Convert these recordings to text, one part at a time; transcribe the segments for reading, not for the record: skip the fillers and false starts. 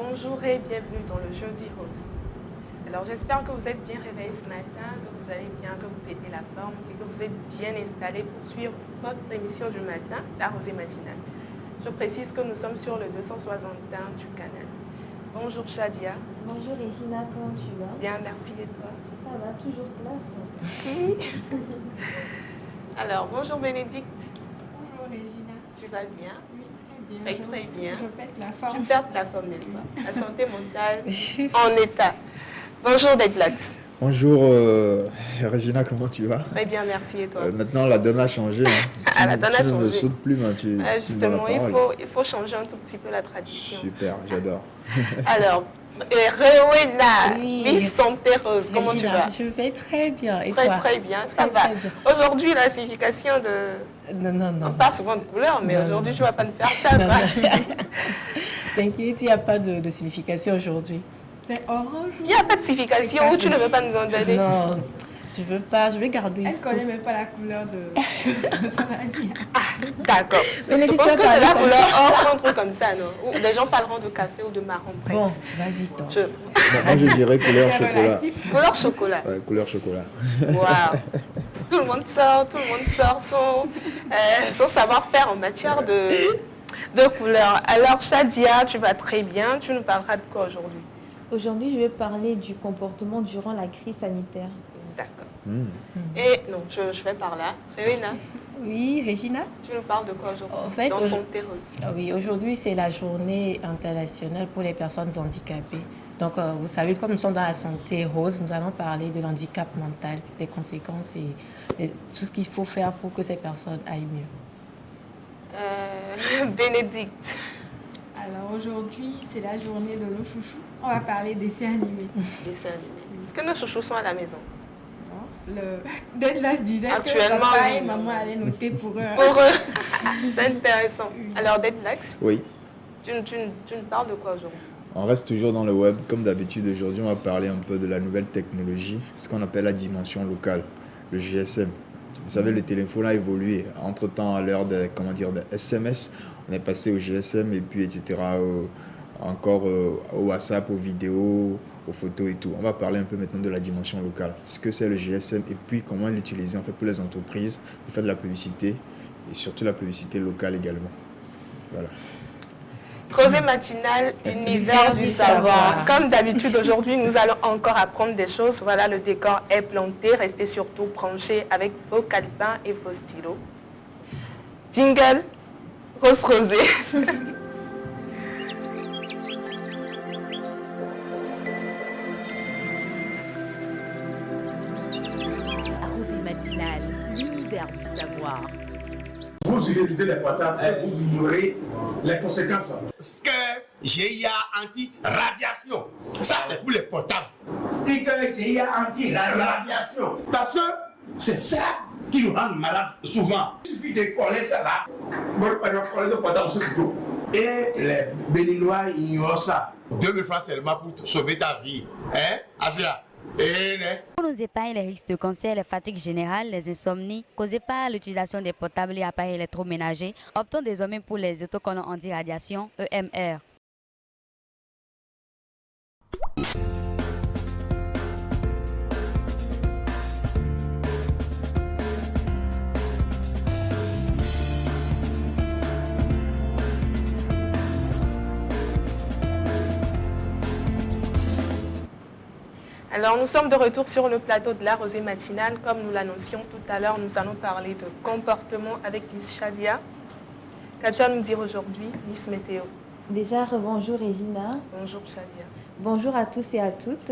bonjour et bienvenue dans le Jeudi Rose. Alors j'espère que vous êtes bien réveillés ce matin, que vous allez bien, que vous pétez la forme et que vous êtes bien installés pour suivre votre émission du matin, la Rosée matinale. Je précise que nous sommes sur le 261 du canal. Bonjour Shadia. Bonjour Regina, comment tu vas? Bien, merci et toi? Ça va, toujours classe. Si. Alors bonjour Bénédicte. Bonjour Regina. Tu vas bien? Oui, très bien. Très bien. Je pète la forme. Tu perds la forme, n'est-ce pas? La santé mentale en état. Bonjour Deadlax. Bonjour Regina, comment tu vas? Très bien, merci et toi? Maintenant la donne a changé. Hein. La donne a tu ne me changé. sautes plus, mais tu justement, tu me donnes la parole. il faut changer un tout petit peu la tradition. Super, j'adore. Alors, Rowena, Oui. Miss Santé Rose, comment tu vas? Je vais très bien. Et Très toi? très bien, ça Très, va. très bien. Aujourd'hui, la signification de... Non. On parle souvent de couleur, mais Non, aujourd'hui, non. tu ne vas pas nous faire ça, Non, quoi. T'inquiète, il n'y a pas de signification aujourd'hui. C'est orange. Il n'y a pas de signification ou tu ne veux pas nous en donner? Non, je veux pas, je vais garder. Elle ne connaît même pas la couleur de son ami. D'accord. Mais Je pense que c'est la couleur or, un truc comme ça, non? Ou les gens parleront de café ou de marron, bref. Bon, vas-y, toi. Moi je dirais couleur C'est chocolat. relatif. Couleur chocolat. Ouais, couleur chocolat. Waouh. Tout le monde sort son savoir-faire en matière de couleurs. Alors, Shadia, tu vas très bien. Tu nous parleras de quoi aujourd'hui? Aujourd'hui, je vais parler du comportement durant la crise sanitaire. D'accord. Mm. Et non, je vais par là. Réina, Oui, Regina? tu nous parles de quoi aujourd'hui? En fait, dans Santé Rose. Oui, aujourd'hui, c'est la journée internationale pour les personnes handicapées. Donc, vous savez, comme nous sommes dans la santé rose, nous allons parler de l'handicap mental, des conséquences et tout ce qu'il faut faire pour que ces personnes aillent mieux. Bénédicte. Alors aujourd'hui, c'est la journée de nos chouchous. On va parler d'essais animés. Dessin animé. Est-ce que nos chouchous sont à la maison? Bon, Deadlas disait Actuellement, que papa oui. et maman allaient noter pour eux. Pour eux. C'est intéressant. Alors, Deadlax, Oui, tu nous parles de quoi aujourd'hui? on reste toujours dans le web. Comme d'habitude, aujourd'hui on va parler un peu de la nouvelle technologie, ce qu'on appelle la dimension locale, le GSM. Vous savez, le téléphone a évolué. Entre-temps, à l'heure des SMS, on est passé au GSM et puis etc. Encore au WhatsApp, aux vidéos, aux photos et tout. On va parler un peu maintenant de la dimension locale. Ce que c'est le GSM et puis comment l'utiliser en fait pour les entreprises, pour faire de la publicité et surtout la publicité locale également. Voilà. Rosée matinale, univers du savoir. Comme d'habitude, aujourd'hui, nous allons encore apprendre des choses. Voilà, le décor est planté. Restez surtout branchés avec vos calepins et vos stylos. Jingle, Rose Rosée. La Rosée matinale, l'univers du savoir. Vous utilisez les portables et vous ignorez les conséquences. Sticker GIA anti-radiation. Ça, c'est pour les portables. Sticker GIA anti-radiation. Parce que c'est ça qui nous rend malades souvent. Il suffit de coller ça là. Bon, on coller le portable sur le dos. Et les Béninois ignorent ça. 2000 francs seulement pour sauver ta vie. Hein, Asia? Pour nous épargner les risques de cancer, les fatigues générales, les insomnies causées par l'utilisation des portables et appareils électroménagers, optons désormais pour les autocollants anti-radiation EMR. Alors, nous sommes de retour sur le plateau de la Rosée matinale. Comme nous l'annoncions tout à l'heure, nous allons parler de comportement avec Miss Shadia. Qu'as-tu à nous dire aujourd'hui, Miss Météo? Déjà, rebonjour Regina. Bonjour Shadia. Bonjour à tous et à toutes.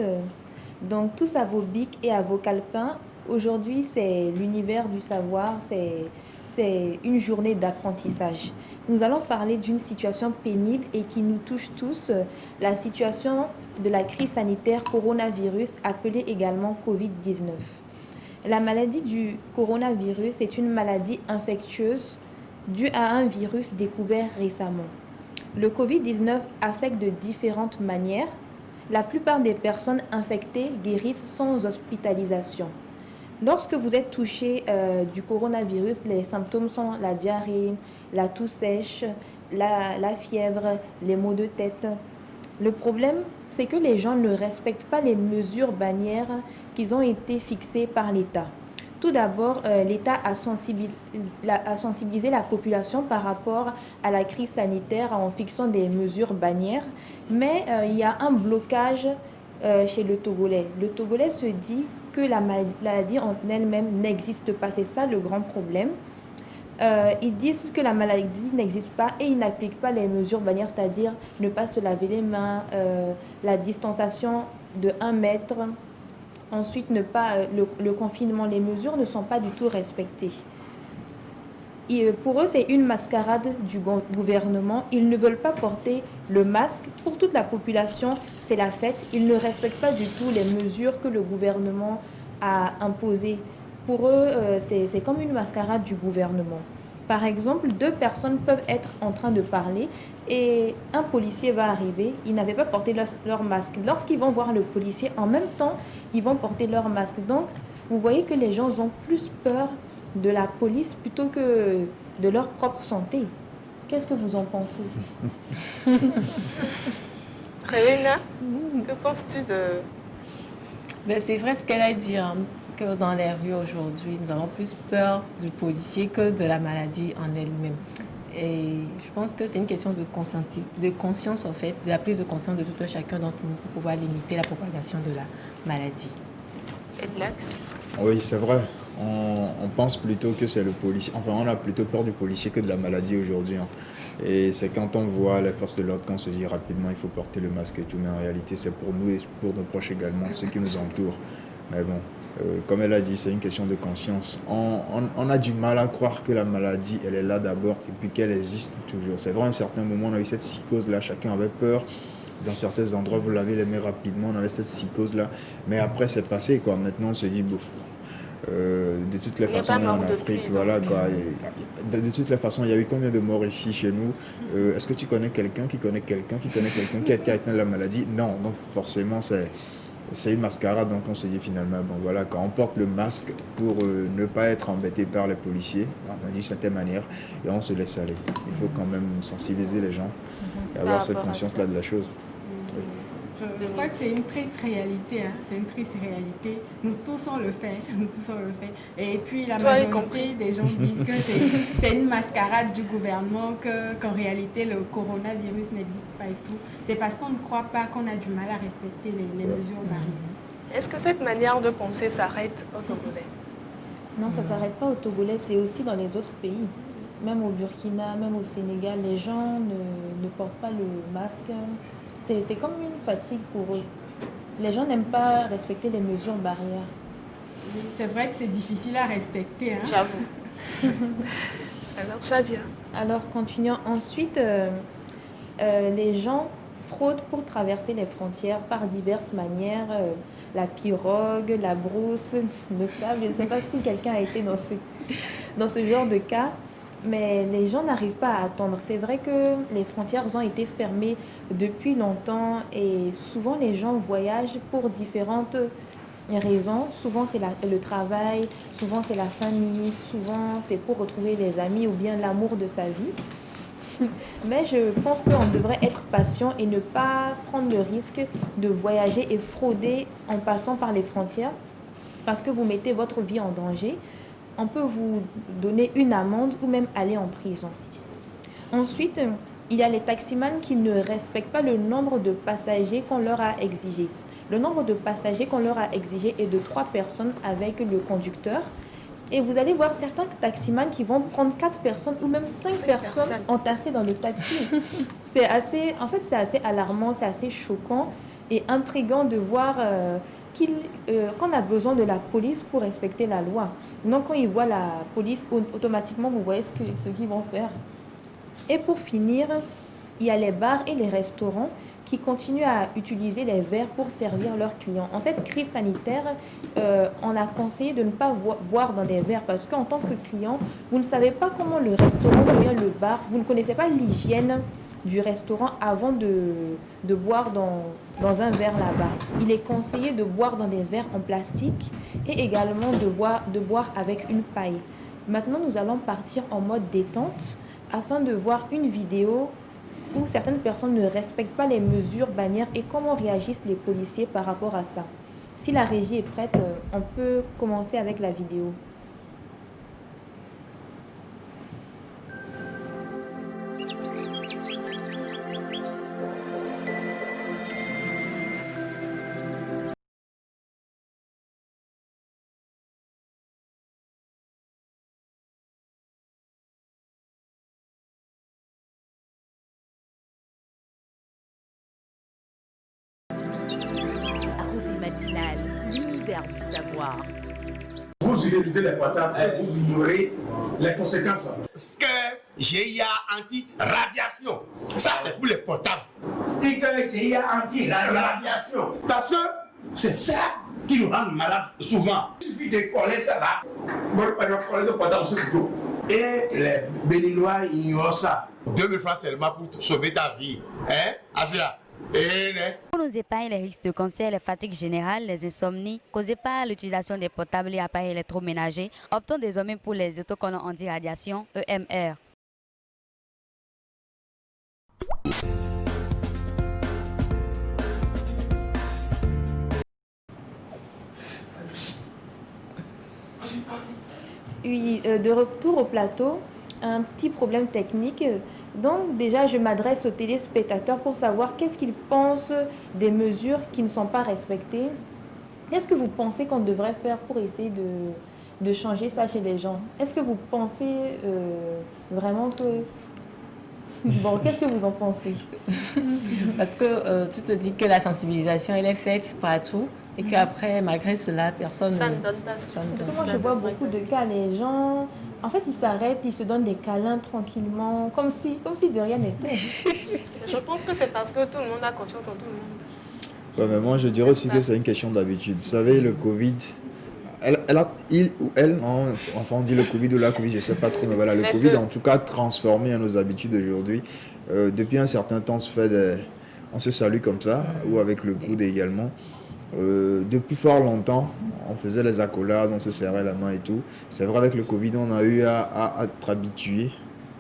Donc, tous à vos bics et à vos calepins. Aujourd'hui, c'est l'univers du savoir, c'est une journée d'apprentissage. Nous allons parler d'une situation pénible et qui nous touche tous, la situation de la crise sanitaire coronavirus, appelée également Covid-19. La maladie du coronavirus est une maladie infectieuse due à un virus découvert récemment. Le Covid-19 affecte de différentes manières. La plupart des personnes infectées guérissent sans hospitalisation. Lorsque vous êtes touché du coronavirus, les symptômes sont la diarrhée, la toux sèche, la fièvre, les maux de tête. Le problème, c'est que les gens ne respectent pas les mesures barrières qui ont été fixées par l'État. Tout d'abord, l'État a sensibilisé la population par rapport à la crise sanitaire en fixant des mesures barrières, mais il y a un blocage chez le Togolais. Le Togolais se dit que la maladie en elle-même n'existe pas. C'est ça le grand problème. Ils disent que la maladie n'existe pas et ils n'appliquent pas les mesures barrières, c'est-à-dire ne pas se laver les mains, la distanciation de 1 mètre. Ensuite, le confinement, les mesures ne sont pas du tout respectées. Et pour eux, c'est une mascarade du gouvernement. Ils ne veulent pas porter le masque. Pour toute la population, c'est la fête. Ils ne respectent pas du tout les mesures que le gouvernement a imposées. Pour eux, c'est comme une mascarade du gouvernement. Par exemple, 2 personnes peuvent être en train de parler et un policier va arriver. Ils n'avaient pas porté leur masque. Lorsqu'ils vont voir le policier, en même temps, ils vont porter leur masque. Donc, vous voyez que les gens ont plus peur de la police plutôt que de leur propre santé. Qu'est-ce que vous en pensez? Révéna, que penses-tu de... Ben, c'est vrai ce qu'elle a dit, hein, que dans les rues aujourd'hui, nous avons plus peur du policier que de la maladie en elle-même. Et je pense que c'est une question de conscience, en fait, de la prise de conscience de tout un chacun d'entre nous pour pouvoir limiter la propagation de la maladie. Edlax? Oui, c'est vrai. On pense plutôt que c'est le policier. Enfin, on a plutôt peur du policier que de la maladie aujourd'hui. Hein. Et c'est quand on voit les forces de l'ordre qu'on se dit rapidement il faut porter le masque et tout. Mais en réalité, c'est pour nous et pour nos proches également, ceux qui nous entourent. Mais bon, comme elle a dit, c'est une question de conscience. On a du mal à croire que la maladie, elle est là d'abord et puis qu'elle existe toujours. C'est vrai, à un certain moment, on a eu cette psychose-là. Chacun avait peur. Dans certains endroits, vous l'avez aimé rapidement, on avait cette psychose-là. Mais après, c'est passé, quoi. Maintenant, on se dit, bouf. De toutes les façons, on est en Afrique, voilà quoi. De toutes les façons, il y a eu combien de morts ici chez nous? Est-ce que tu connais quelqu'un qui connaît quelqu'un qui connaît quelqu'un qui a atteint la maladie? Non, donc forcément c'est une mascarade. Donc on se dit finalement, bon voilà, quand on porte le masque pour ne pas être embêté par les policiers, enfin d'une certaine manière, et on se laisse aller. Il faut quand même sensibiliser les gens et avoir cette conscience-là de la chose. Oui. Je crois que c'est une triste réalité. Hein. C'est une triste réalité. Nous tous on le fait. Nous tous on le fait. Et puis la majorité des gens disent que c'est une mascarade du gouvernement, qu'en réalité le coronavirus n'existe pas et tout. C'est parce qu'on ne croit pas qu'on a du mal à respecter les mesures barrières. Est-ce que cette manière de penser s'arrête au Togolais? Non, ça ne s'arrête pas au Togolais, c'est aussi dans les autres pays. Même au Burkina, même au Sénégal, les gens ne portent pas le masque. C'est comme une fatigue pour eux. Les gens n'aiment pas respecter les mesures barrières. Oui, c'est vrai que c'est difficile à respecter. Hein? J'avoue. Alors, Shadia. Alors, continuons. Ensuite, les gens fraudent pour traverser les frontières par diverses manières. La pirogue, la brousse, le sable. Je ne sais pas si quelqu'un a été dans ce genre de cas. Mais les gens n'arrivent pas à attendre. C'est vrai que les frontières ont été fermées depuis longtemps et souvent les gens voyagent pour différentes raisons. Souvent c'est le travail, souvent c'est la famille, souvent c'est pour retrouver les amis ou bien l'amour de sa vie. Mais je pense qu'on devrait être patient et ne pas prendre le risque de voyager et frauder en passant par les frontières parce que vous mettez votre vie en danger. On peut vous donner une amende ou même aller en prison. Ensuite, il y a les taximans qui ne respectent pas le nombre de passagers qu'on leur a exigé. Le nombre de passagers qu'on leur a exigé est de 3 personnes avec le conducteur. Et vous allez voir certains taximans qui vont prendre 4 personnes ou même 5 personnes entassées dans le taxi. C'est assez alarmant, c'est assez choquant et intriguant de voir qu'on a besoin de la police pour respecter la loi. Donc quand ils voient la police, automatiquement vous voyez ce qu'ils vont faire. Et pour finir, il y a les bars et les restaurants qui continuent à utiliser les verres pour servir leurs clients. En cette crise sanitaire, on a conseillé de ne pas boire dans des verres parce qu'en tant que client, vous ne savez pas comment le restaurant ou bien le bar, vous ne connaissez pas l'hygiène du restaurant avant de boire dans un verre là-bas. Il est conseillé de boire dans des verres en plastique et également de boire avec une paille. Maintenant, nous allons partir en mode détente afin de voir une vidéo où certaines personnes ne respectent pas les mesures bannières et comment réagissent les policiers par rapport à ça. Si la régie est prête, on peut commencer avec la vidéo. Rosée matinale, l'univers du savoir. Vous utilisez les portables et vous ignorez les conséquences. Sticker GIA anti-radiation. Ça, c'est pour les portables. Sticker GIA anti-radiation. Parce que c'est ça qui nous rend malades souvent. Il suffit de coller ça là. Moi, je vais coller le portable sur le dos. Et les Béninois ignorent ça. 2000 francs seulement pour sauver ta vie. Hein, Asia? Pour nous épargner les risques de cancer, les fatigues générales, les insomnies causées par l'utilisation des portables et appareils électroménagers, optons désormais pour les autocollants anti-radiation EMR. Oui, de retour au plateau, un petit problème technique. Donc déjà, je m'adresse aux téléspectateurs pour savoir qu'est-ce qu'ils pensent des mesures qui ne sont pas respectées. Qu'est-ce que vous pensez qu'on devrait faire pour essayer de changer ça chez les gens? Est-ce que vous pensez vraiment que... Bon, qu'est-ce que vous en pensez? Parce que tu te dis que la sensibilisation, elle est faite partout et qu'après, malgré cela, personne... Ça ne donne pas ce Parce que moi, je vois beaucoup de cas, les gens... En fait, ils s'arrêtent, ils se donnent des câlins tranquillement, comme si de rien n'était. Je pense que c'est parce que tout le monde a confiance en tout le monde. Ouais, mais moi, je dirais aussi que c'est une question d'habitude. Vous savez, le Covid, il ou elle, enfin on dit le Covid ou la Covid, je ne sais pas trop, mais voilà, le Covid a en tout cas transformé nos habitudes aujourd'hui. Depuis un certain temps, on se salue comme ça, ou avec le coude également. Depuis fort longtemps, on faisait les accolades, on se serrait la main et tout. C'est vrai, avec le Covid, on a eu à être habitué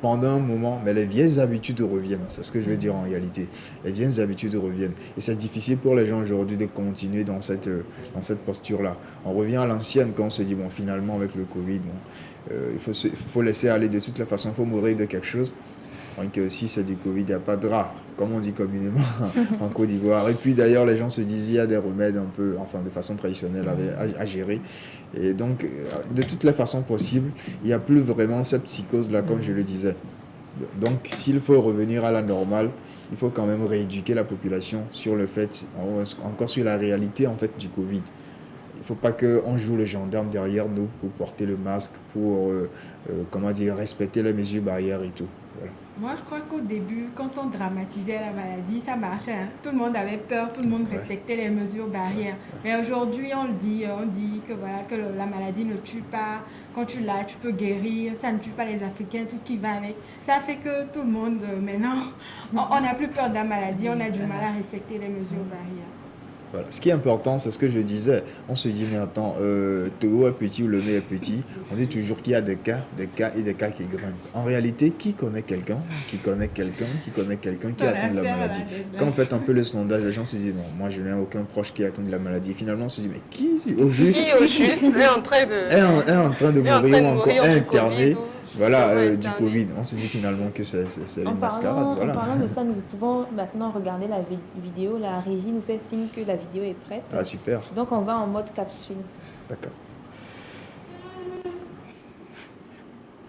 pendant un moment, mais les vieilles habitudes reviennent. C'est ce que je veux dire en réalité. Les vieilles habitudes reviennent. Et c'est difficile pour les gens aujourd'hui de continuer dans cette posture-là. On revient à l'ancienne quand on se dit, bon, finalement, avec le Covid, bon, il faut laisser aller de toutes les façons, il faut mourir de quelque chose. Donc, si c'est du Covid, il n'y a pas de rat, comme on dit communément en Côte d'Ivoire. Et puis d'ailleurs, les gens se disent qu'il y a des remèdes un peu, enfin de façon traditionnelle à gérer. Et donc, de toutes les façons possibles, il n'y a plus vraiment cette psychose-là, comme je le disais. Donc, s'il faut revenir à la normale, il faut quand même rééduquer la population sur le fait, encore sur la réalité en fait du Covid. Il ne faut pas qu'on joue le gendarme derrière nous pour porter le masque, pour respecter les mesures barrières et tout. Voilà. Moi, je crois qu'au début, quand on dramatisait la maladie, ça marchait. Hein. Tout le monde avait peur, tout le monde respectait les mesures barrières. Mais aujourd'hui, on dit que, voilà, que la maladie ne tue pas. Quand tu l'as, tu peux guérir. Ça ne tue pas les Africains, tout ce qui va avec. Ça fait que tout le monde, maintenant, on n'a plus peur de la maladie. On a du mal à respecter les mesures barrières. Voilà. Ce qui est important, c'est ce que je disais. On se dit, mais attends, Togo est petit ou le nez est petit. On dit toujours qu'il y a des cas et des cas qui grimpent. En réalité, qui connaît quelqu'un qui a atteint de la maladie? Quand on fait un peu le sondage, les gens se disent, bon, moi je n'ai aucun proche qui a atteint de la maladie. Finalement, on se dit, mais qui au juste est en train de mourir ou encore est interné? Voilà, du Covid. On se dit finalement que c'est une mascarade. Voilà. En parlant de ça, nous pouvons maintenant regarder la vidéo. La régie nous fait signe que la vidéo est prête. Ah, super. Donc, on va en mode capsule. D'accord.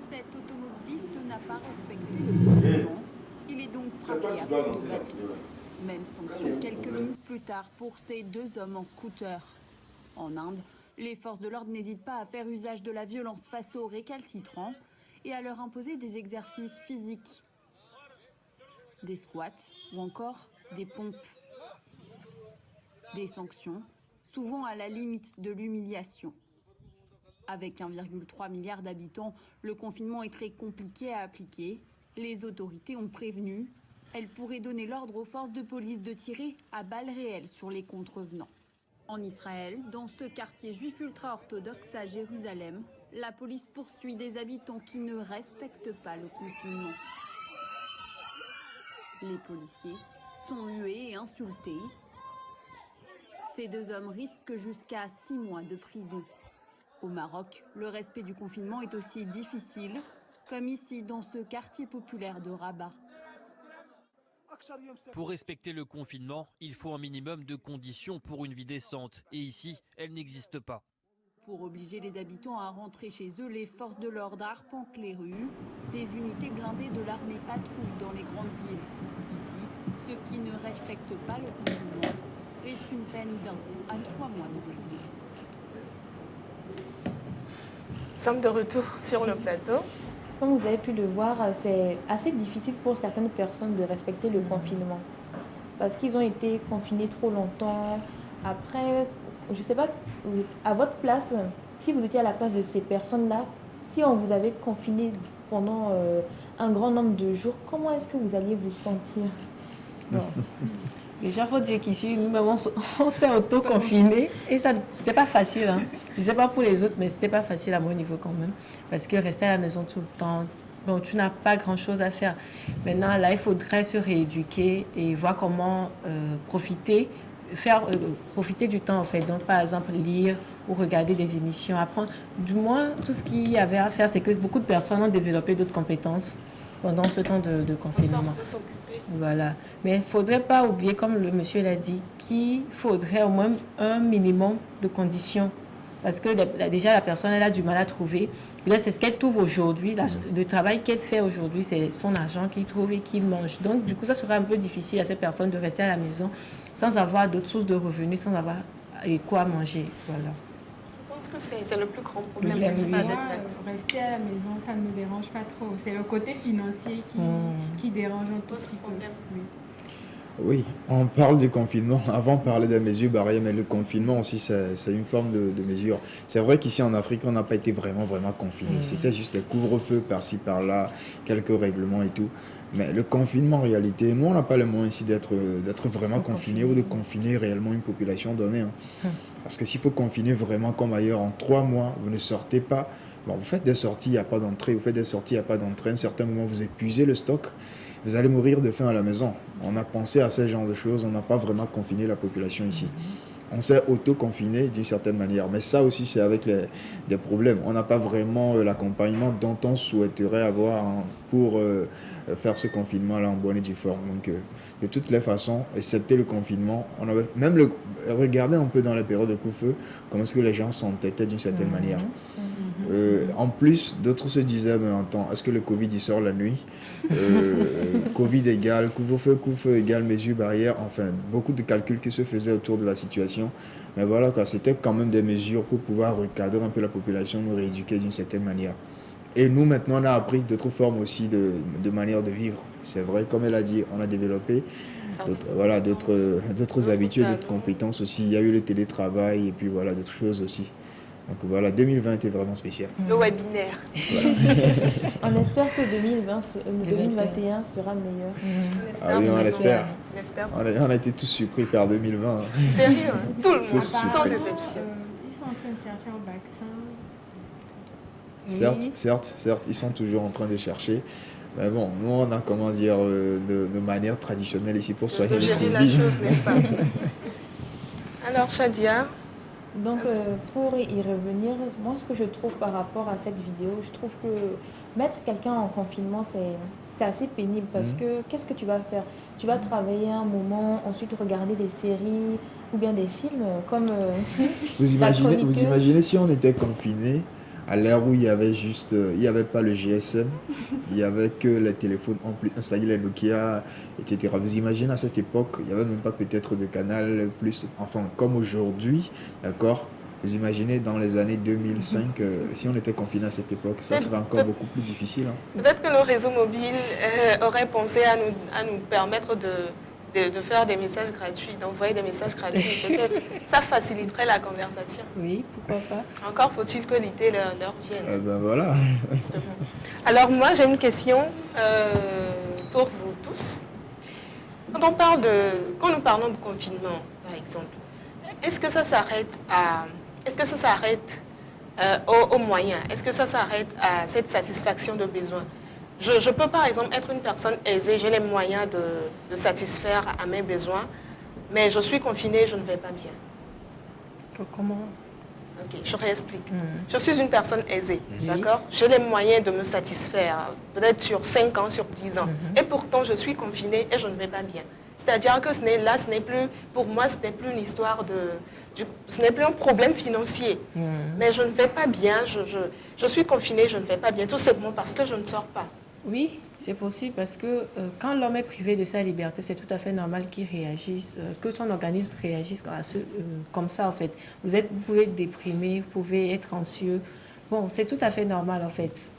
Cet automobiliste n'a pas respecté le confinement. Il est donc frappé à coups de bâton. Même sanction quelques minutes plus tard pour ces deux hommes en scooter. En Inde, les forces de l'ordre n'hésitent pas à faire usage de la violence face aux récalcitrants et à leur imposer des exercices physiques, des squats ou encore des pompes. Des sanctions, souvent à la limite de l'humiliation. Avec 1,3 milliard d'habitants, le confinement est très compliqué à appliquer. Les autorités ont prévenu. Elles pourraient donner l'ordre aux forces de police de tirer à balles réelles sur les contrevenants. En Israël, dans ce quartier juif ultra-orthodoxe à Jérusalem, la police poursuit des habitants qui ne respectent pas le confinement. Les policiers sont hués et insultés. Ces 2 hommes risquent jusqu'à 6 mois de prison. Au Maroc, le respect du confinement est aussi difficile, comme ici dans ce quartier populaire de Rabat. Pour respecter le confinement, il faut un minimum de conditions pour une vie décente. Et ici, elles n'existent pas. Pour obliger les habitants à rentrer chez eux, les forces de l'ordre arpentent les rues. Des unités blindées de l'armée patrouillent dans les grandes villes. Ici, ceux qui ne respectent pas le confinement risquent une peine d'1 à 3 mois de prison. Nous sommes de retour sur le plateau. Comme vous avez pu le voir, c'est assez difficile pour certaines personnes de respecter le confinement. Parce qu'ils ont été confinés trop longtemps. Après, je ne sais pas, à votre place, si vous étiez à la place de ces personnes-là, si on vous avait confiné pendant un grand nombre de jours, comment est-ce que vous alliez vous sentir? Bon. Déjà, il faut dire qu'ici, nous-mêmes, on s'est auto-confinés et ça, c'était pas facile. Hein. Je ne sais pas pour les autres, mais c'était pas facile à mon niveau quand même. Parce que rester à la maison tout le temps, bon, tu n'as pas grand-chose à faire. Maintenant, là, il faudrait se rééduquer et voir comment profiter du temps, en fait. Donc, par exemple, lire ou regarder des émissions, apprendre. Du moins, tout ce qu'il y avait à faire, c'est que beaucoup de personnes ont développé d'autres compétences pendant ce temps de confinement. Voilà. Mais il ne faudrait pas oublier, comme le monsieur l'a dit, qu'il faudrait au moins un minimum de conditions. Parce que déjà, la personne, elle a du mal à trouver. Là, c'est ce qu'elle trouve aujourd'hui. Le travail qu'elle fait aujourd'hui, c'est son argent qu'il trouve et qu'il mange. Donc, du coup, ça sera un peu difficile à cette personne de rester à la maison sans avoir d'autres sources de revenus, sans avoir quoi manger. Voilà. Je pense que c'est le plus grand problème. Rester à la maison, ça ne me dérange pas trop. C'est le côté financier qui dérange un tout petit peu. Oui, on parle du confinement. Avant, on parlait des mesures barrières, mais le confinement aussi, c'est une forme de mesure. C'est vrai qu'ici en Afrique, on n'a pas été vraiment confinés. C'était juste des couvre-feux par-ci, par-là, quelques règlements et tout. Mais le confinement, en réalité, nous, on n'a pas le moyen ici d'être vraiment confinés ou de confiner réellement une population donnée. Hein. Parce que s'il faut confiner vraiment comme ailleurs, en 3 mois, vous ne sortez pas. Bon, vous faites des sorties, il n'y a pas d'entrée. Vous faites des sorties, il n'y a pas d'entrée. À un certain moment, vous épuisez le stock. Vous allez mourir de faim à la maison. On a pensé à ce genre de choses. On n'a pas vraiment confiné la population ici. On s'est auto-confiné d'une certaine manière. Mais ça aussi, c'est avec des problèmes. On n'a pas vraiment l'accompagnement dont on souhaiterait avoir pour faire ce confinement-là en bonne et due forme. Donc, de toutes les façons, excepté le confinement, on avait même regardé un peu dans les périodes de coup-feu comment est-ce que les gens s'entêtaient d'une certaine manière. En plus, d'autres se disaient, mais attends, est-ce que le Covid il sort la nuit? Covid égale couvre-feu égale mesures barrières, enfin, beaucoup de calculs qui se faisaient autour de la situation. Mais voilà, quoi, c'était quand même des mesures pour pouvoir recadrer un peu la population, nous rééduquer d'une certaine manière. Et nous, maintenant, on a appris d'autres formes aussi de manière de vivre. C'est vrai, comme elle a dit, on a développé d'autres habitudes, d'autres compétences aussi. Il y a eu le télétravail et puis voilà, d'autres choses aussi. Donc voilà, 2020 était vraiment spécial. Le webinaire. Voilà. On espère que 2021 sera meilleur. Ah oui, on l'espère. On a été tous surpris par 2020. Sérieux, hein? Tout le monde, sans exception. Ils sont en train de chercher un vaccin. Certes, ils sont toujours en train de chercher. Mais bon, nous, on a, comment dire, de manière traditionnelle ici pour soigner le Covid. Gérer la chose, n'est-ce pas? Alors, Shadia? Donc, pour y revenir, moi, ce que je trouve par rapport à cette vidéo, je trouve que mettre quelqu'un en confinement, c'est assez pénible parce que qu'est-ce que tu vas faire? Tu vas travailler un moment, ensuite regarder des séries ou bien des films comme vous imaginez si on était confinés à l'ère où il y avait pas le GSM, il y avait que les téléphones installés, les Nokia, etc. Vous imaginez à cette époque, il n'y avait même pas peut-être de canal plus, enfin comme aujourd'hui, d'accord? Vous imaginez dans les années 2005, si on était confiné à cette époque, ça serait encore beaucoup plus difficile. Hein. Peut-être que nos réseaux mobiles auraient pensé à nous permettre de faire des messages gratuits, d'envoyer des messages gratuits. Peut-être ça faciliterait la conversation. Oui, pourquoi pas. Encore faut-il que l'idée leur vienne. Ben voilà. Alors moi, j'ai une question pour vous tous. Quand nous parlons de confinement, par exemple, est-ce que ça s'arrête aux moyens? Est-ce que ça s'arrête à cette satisfaction de besoins? Je peux par exemple être une personne aisée, j'ai les moyens de satisfaire à mes besoins, mais je suis confinée, je ne vais pas bien. Comment? Ok, je réexplique. Je suis une personne aisée, d'accord? J'ai les moyens de me satisfaire, peut-être sur 5 ans, sur 10 ans. Et pourtant, je suis confinée et je ne vais pas bien. C'est-à-dire que pour moi, ce n'est plus une histoire ce n'est plus un problème financier. Mais je ne vais pas bien, je suis confinée, je ne vais pas bien, tout simplement parce que je ne sors pas. Oui, c'est possible parce que quand l'homme est privé de sa liberté, c'est tout à fait normal qu'il réagisse, que son organisme réagisse comme ça en fait. Vous pouvez être déprimé, vous pouvez être anxieux. Bon, c'est tout à fait normal en fait.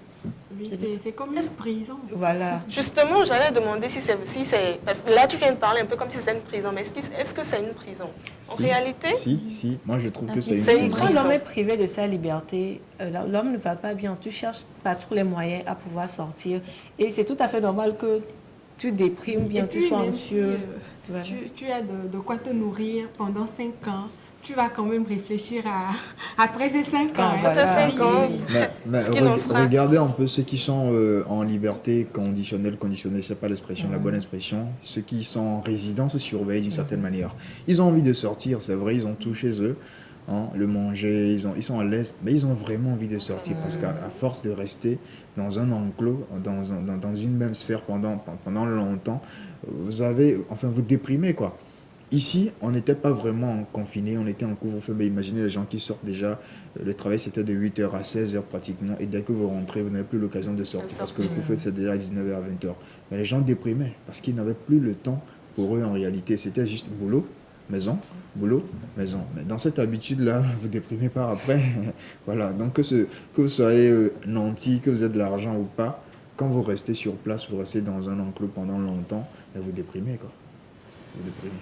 Oui, c'est comme une prison. Voilà. Justement, j'allais demander si c'est... Parce que là, tu viens de parler un peu comme si c'était une prison, mais est-ce que c'est une prison? En réalité? Si. Moi, je trouve que c'est une prison. Quand l'homme est privé de sa liberté, l'homme ne va pas bien. Tu cherches pas tous les moyens à pouvoir sortir. Et c'est tout à fait normal que tu déprimes bien, tu sois anxieux. Tu as de quoi te nourrir pendant 5 ans. Tu vas quand même réfléchir après ces 5 ans. Voilà. 5 ans. Mais regardez un peu ceux qui sont en liberté conditionnelle, je ne sais pas l'expression, la bonne expression, ceux qui sont en résidence surveillée d'une certaine manière. Ils ont envie de sortir, c'est vrai, ils ont tout chez eux, hein, le manger, ils sont à l'aise, mais ils ont vraiment envie de sortir parce qu'à force de rester dans un enclos, dans une même sphère pendant longtemps, vous déprimez quoi. Ici, on n'était pas vraiment confinés, on était en couvre-feu. Mais imaginez les gens qui sortent déjà, le travail c'était de 8h à 16h pratiquement. Et dès que vous rentrez, vous n'avez plus l'occasion de sortir parce que le couvre-feu c'est déjà à 19h à 20h. Mais les gens déprimaient parce qu'ils n'avaient plus le temps pour eux en réalité. C'était juste boulot, maison, boulot, maison. Mais dans cette habitude-là, vous déprimez par après. Voilà, donc que vous soyez nanti, que vous ayez de l'argent ou pas, quand vous restez sur place, vous restez dans un enclos pendant longtemps, vous déprimez quoi. Vous déprimez.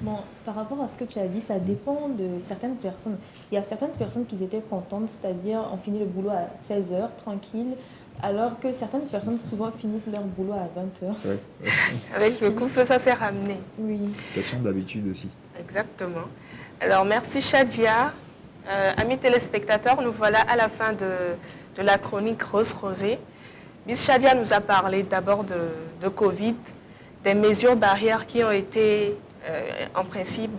Bon, par rapport à ce que tu as dit, ça dépend de certaines personnes. Il y a certaines personnes qui étaient contentes, c'est-à-dire on finit le boulot à 16h, tranquille, alors que certaines personnes souvent finissent leur boulot à 20h. Ouais. Avec le couvre-feu, ça s'est ramené. Oui. Question d'habitude aussi. Exactement. Alors, merci Shadia. Amis téléspectateurs, nous voilà à la fin de la chronique Rose Rosée. Miss Shadia nous a parlé d'abord de Covid, des mesures barrières qui ont été en principe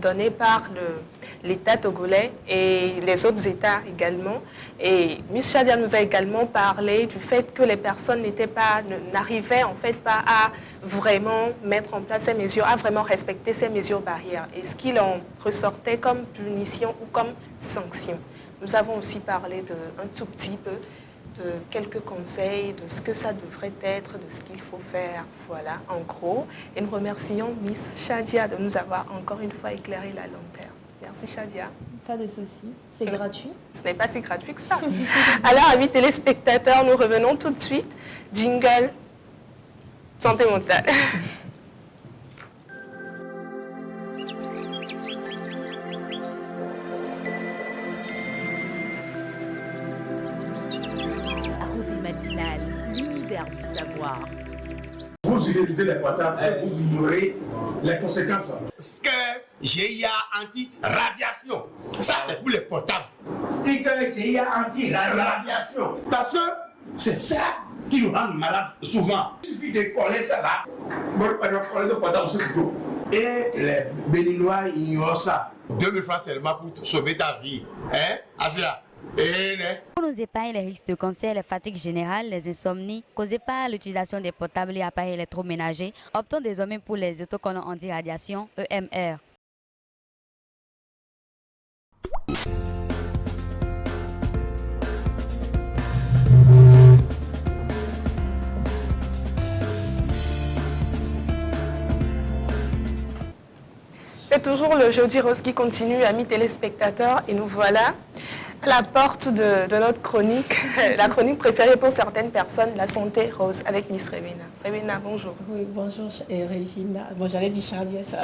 données par l'État togolais et les autres États également. Et Miss Shadia nous a également parlé du fait que les personnes n'arrivaient en fait pas à vraiment mettre en place ces mesures, à vraiment respecter ces mesures barrières et ce qu'il en ressortait comme punition ou comme sanction. Nous avons aussi parlé un tout petit peu de quelques conseils, de ce que ça devrait être, de ce qu'il faut faire, voilà, en gros. Et nous remercions Miss Shadia de nous avoir encore une fois éclairé la lanterne. Merci Shadia. Pas de souci, c'est gratuit. Ce n'est pas si gratuit que ça. Alors, amis téléspectateurs, nous revenons tout de suite. Jingle, santé mentale. L'univers du savoir. Vous utilisez les portables et vous ignorez les conséquences. Sticker GIA anti-radiation. Ça, c'est pour les portables. Sticker GIA anti-radiation. Parce que c'est ça qui nous rend malades souvent. Il suffit de coller ça là. Coller le portable sur le dos. Et les Béninois ignorent ça. 2000 francs seulement pour sauver ta vie. Hein, Asia? Pour nous épargner les risques de cancer, les fatigues générales, les insomnies causées par l'utilisation des portables et appareils électroménagers, optons désormais pour les autocollants anti-radiation EMR. C'est toujours le Jeudi Rose qui continue, amis téléspectateurs, et nous voilà à la porte de notre chronique, la chronique préférée pour certaines personnes, la santé rose, avec Miss Revena. Revena, bonjour. Oui, bonjour Régina. Bon, j'allais dire Chardia ça.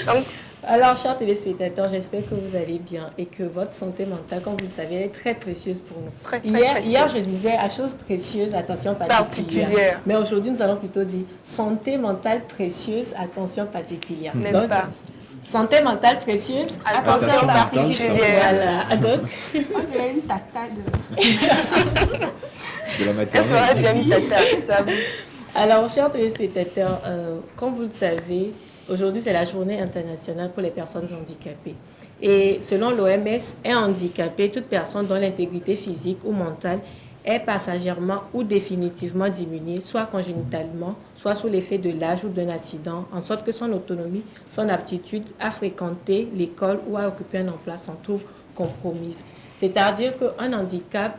Donc, alors, chers téléspectateurs, j'espère que vous allez bien et que votre santé mentale, comme vous le savez, elle est très précieuse pour nous. Très Hier, je disais à chose précieuse, attention particulière. Mais aujourd'hui, nous allons plutôt dire santé mentale précieuse, attention particulière. N'est-ce pas? Santé mentale précieuse. Attention particulière. Voilà. Donc, On dirait une tata de... De la Elle maternelle. ferait bien une tata, j'avoue. alors, chers téléspectateurs, comme vous le savez, aujourd'hui c'est la journée internationale pour les personnes handicapées. Et selon l'OMS, est handicapé toute personne dont l'intégrité physique ou mentale est passagèrement ou définitivement diminuée, soit congénitalement, soit sous l'effet de l'âge ou d'un accident, en sorte que son autonomie, son aptitude à fréquenter l'école ou à occuper un emploi s'en trouve compromise. C'est-à-dire qu'un handicap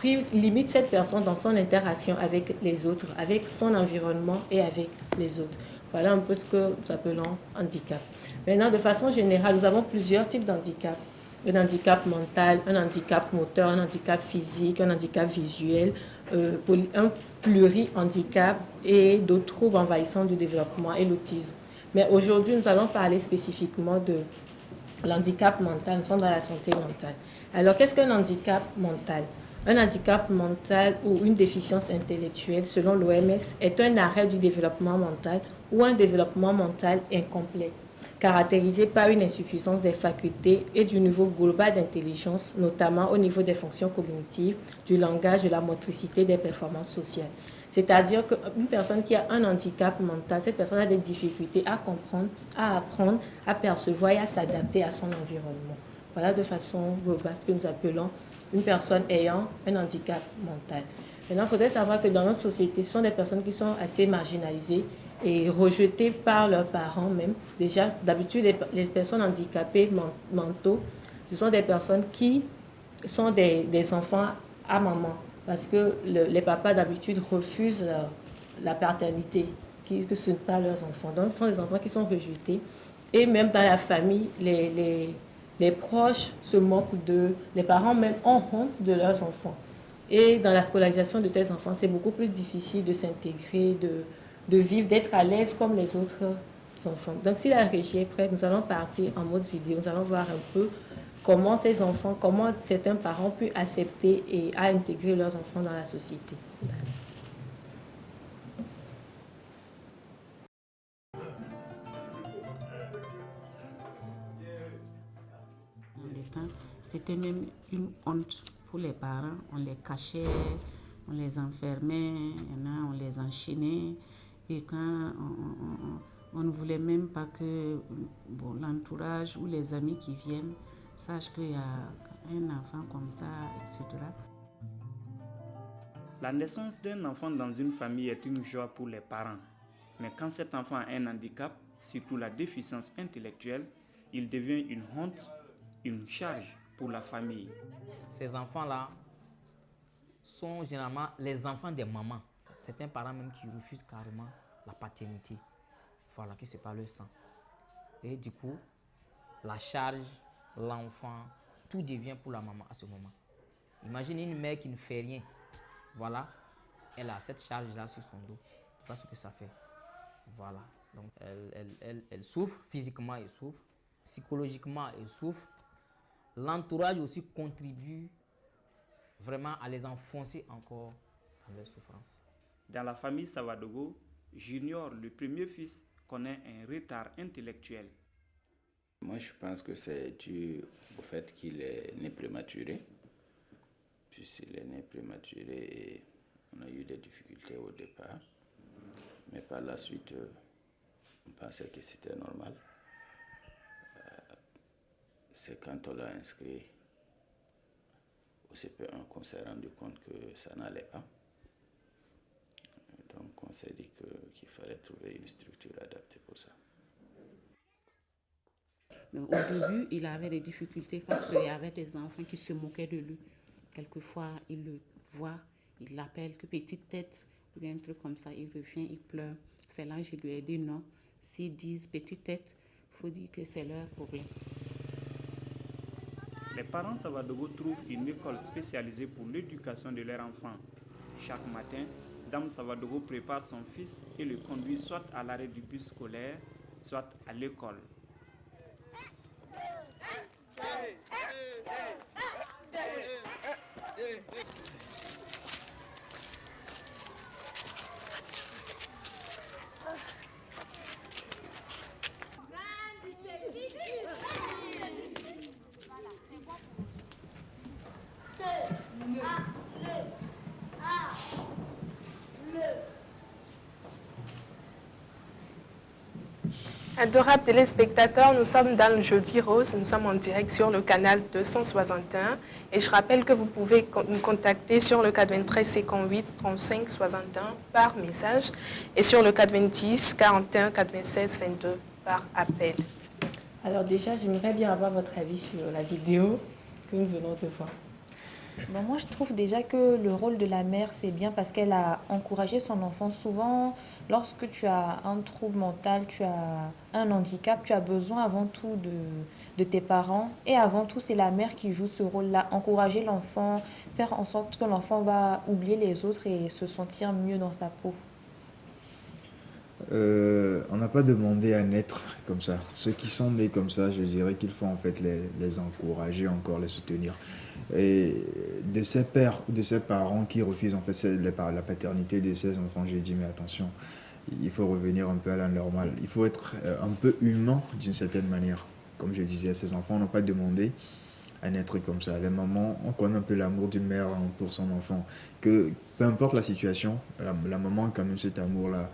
limite cette personne dans son interaction avec les autres, avec son environnement et avec les autres. Voilà un peu ce que nous appelons handicap. Maintenant, de façon générale, nous avons plusieurs types d'handicap. Un handicap mental, un handicap moteur, un handicap physique, un handicap visuel, un pluri-handicap et d'autres troubles envahissants du développement et l'autisme. Mais aujourd'hui, nous allons parler spécifiquement de l'handicap mental. Nous sommes dans la santé mentale. Alors, qu'est-ce qu'un handicap mental ? Un handicap mental ou une déficience intellectuelle, selon l'OMS, est un arrêt du développement mental ou un développement mental incomplet, caractérisé par une insuffisance des facultés et du niveau global d'intelligence, notamment au niveau des fonctions cognitives, du langage, de la motricité, des performances sociales. C'est-à-dire qu'une personne qui a un handicap mental, cette personne a des difficultés à comprendre, à apprendre, à percevoir et à s'adapter à son environnement. Voilà de façon globale ce que nous appelons une personne ayant un handicap mental. Maintenant, il faudrait savoir que dans notre société, ce sont des personnes qui sont assez marginalisées et rejetées par leurs parents même. Déjà, d'habitude, les personnes handicapées mentaux, ce sont des personnes qui sont des enfants à maman. Parce que les papas, d'habitude, refusent la paternité, que ce n'est pas leurs enfants. Donc, ce sont des enfants qui sont rejetés. Et même dans la famille, les proches se moquent d'eux, les parents même ont honte de leurs enfants. Et dans la scolarisation de ces enfants, c'est beaucoup plus difficile de s'intégrer, de vivre, d'être à l'aise comme les autres enfants. Donc si la régie est prête, nous allons partir en mode vidéo. Nous allons voir un peu comment ces enfants, comment certains parents peuvent accepter et à intégrer leurs enfants dans la société. C'était même une honte pour les parents. On les cachait, on les enfermait, on les enchaînait. Et quand on ne voulait même pas que l'entourage ou les amis qui viennent sachent qu'il y a un enfant comme ça, etc. La naissance d'un enfant dans une famille est une joie pour les parents. Mais quand cet enfant a un handicap, surtout la déficience intellectuelle, il devient une honte, une charge pour la famille. Ces enfants-là sont généralement les enfants des mamans. Certains parents même qui refusent carrément la paternité. Voilà, que c'est pas le sang. Et du coup, la charge, l'enfant, tout devient pour la maman à ce moment. Imaginez une mère qui ne fait rien. Voilà, elle a cette charge-là sur son dos. Tu vois ce que ça fait. Voilà, donc elle souffre, physiquement elle souffre, psychologiquement elle souffre. L'entourage aussi contribue vraiment à les enfoncer encore dans leur souffrance. Dans la famille Savadogo, Junior, le premier fils, connaît un retard intellectuel. Moi, je pense que c'est dû au fait qu'il est né prématuré. Puisqu'il est né prématuré, on a eu des difficultés au départ. Mais par la suite, on pensait que c'était normal. C'est quand on l'a inscrit au CP1 qu'on s'est rendu compte que ça n'allait pas. Donc on s'est dit qu'il fallait trouver une structure adaptée pour ça. Au début, il avait des difficultés parce qu'il y avait des enfants qui se moquaient de lui. Quelquefois, il le voit, il l'appelle que petite tête, ou bien un truc comme ça, il revient, il pleure. C'est là que je lui ai dit non. S'ils disent petite tête, il faut dire que c'est leur problème. Les parents Savadogo trouvent une école spécialisée pour l'éducation de leurs enfants. Chaque matin, Dame Savadogo prépare son fils et le conduit soit à l'arrêt du bus scolaire, soit à l'école. Adorables téléspectateurs, nous sommes dans le Jeudi Rose, nous sommes en direct sur le canal 261 et je rappelle que vous pouvez nous contacter sur le 93 58 35 61 par message et sur le 90 41 96 22 par appel. Alors déjà, j'aimerais bien avoir votre avis sur la vidéo que nous venons de voir. Bon, moi, je trouve déjà que le rôle de la mère, c'est bien parce qu'elle a encouragé son enfant. Souvent, lorsque tu as un trouble mental, tu as un handicap, tu as besoin avant tout de tes parents. Et avant tout, c'est la mère qui joue ce rôle-là. Encourager l'enfant, faire en sorte que l'enfant va oublier les autres et se sentir mieux dans sa peau. On n'a pas demandé à naître comme ça. Ceux qui sont nés comme ça, je dirais qu'il faut en fait les encourager, encore les soutenir. Et de ces pères ou de ces parents qui refusent en fait la paternité de ces enfants, j'ai dit mais attention, il faut revenir un peu à la normale. Il faut être un peu humain d'une certaine manière. Comme je disais, ces enfants n'ont pas demandé à naître comme ça. Les mamans, on connaît un peu l'amour d'une mère pour son enfant. Que peu importe la situation, la maman a quand même cet amour-là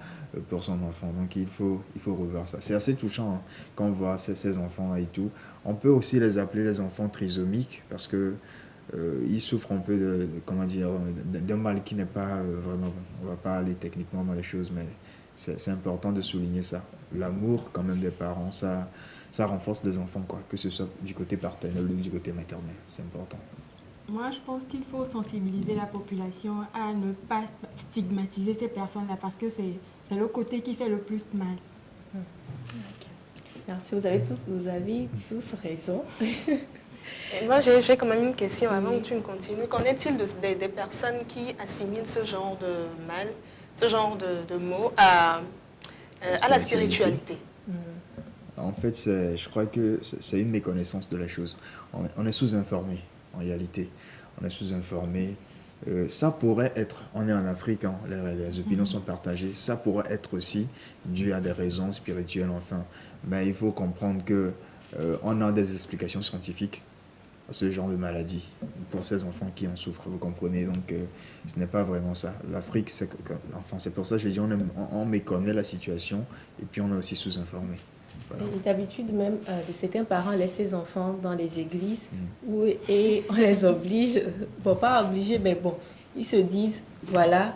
pour son enfant. Donc il faut revoir ça. C'est assez touchant hein, quand on voit ces enfants et tout. On peut aussi les appeler les enfants trisomiques parce que ils souffrent un peu d'un mal qui n'est pas vraiment bon. On ne va pas aller techniquement dans les choses, mais c'est important de souligner ça. L'amour quand même des parents, ça renforce les enfants, quoi, que ce soit du côté paternel ou du côté maternel. C'est important. Moi, je pense qu'il faut sensibiliser la population à ne pas stigmatiser ces personnes-là parce que c'est le côté qui fait le plus mal. Merci, vous avez tous raison. Et moi, j'ai quand même une question avant que tu ne continues. Qu'en est-il des personnes qui assimilent ce genre de mal, ce genre de mots à la spiritualité? En fait, je crois que c'est une méconnaissance de la chose. On est sous-informé, en réalité. On est sous-informé. Ça pourrait être, on est en Afrique, hein, les opinions sont partagées, ça pourrait être aussi dû à des raisons spirituelles, enfin. Mais il faut comprendre qu'on a des explications scientifiques à ce genre de maladie pour ces enfants qui en souffrent, vous comprenez. Donc, ce n'est pas vraiment ça. L'Afrique, c'est pour ça que je dis, on méconnaît la situation et puis on est aussi sous-informé. Voilà. Et d'habitude, même, certains parents laissent ses enfants dans les églises et on les oblige, bon, pas obligés, mais bon, ils se disent, voilà,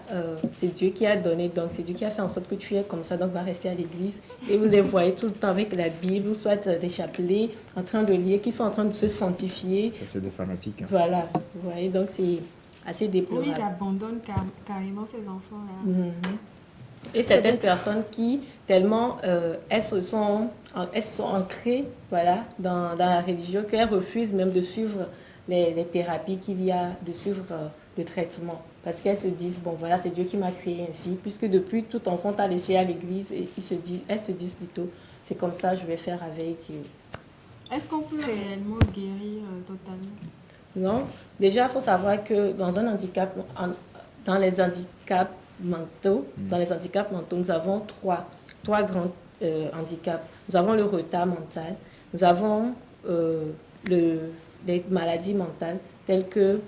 c'est Dieu qui a donné, donc c'est Dieu qui a fait en sorte que tu es comme ça, donc va rester à l'église. Et vous les voyez tout le temps avec la Bible, ou soit des chapelets, en train de lire, qui sont en train de se sanctifier. Ça, c'est des fanatiques. Hein. Voilà, vous voyez, donc c'est assez déplorable. Oui, ils abandonnent carrément ces enfants-là. Et certaines personnes qui, tellement, elles se sont ancrées, voilà, dans la religion, qu'elles refusent même de suivre les thérapies qu'il y a, de suivre le traitement. Parce qu'elles se disent, bon voilà, c'est Dieu qui m'a créé ainsi, puisque depuis tout enfant t'a laissé à l'église, et elles se disent plutôt, c'est comme ça, je vais faire avec. Est-ce qu'on peut réellement guérir totalement? Non. Déjà, il faut savoir que dans un handicap, dans les handicaps mentaux, nous avons trois grands handicaps. Nous avons le retard mental, nous avons les maladies mentales telles que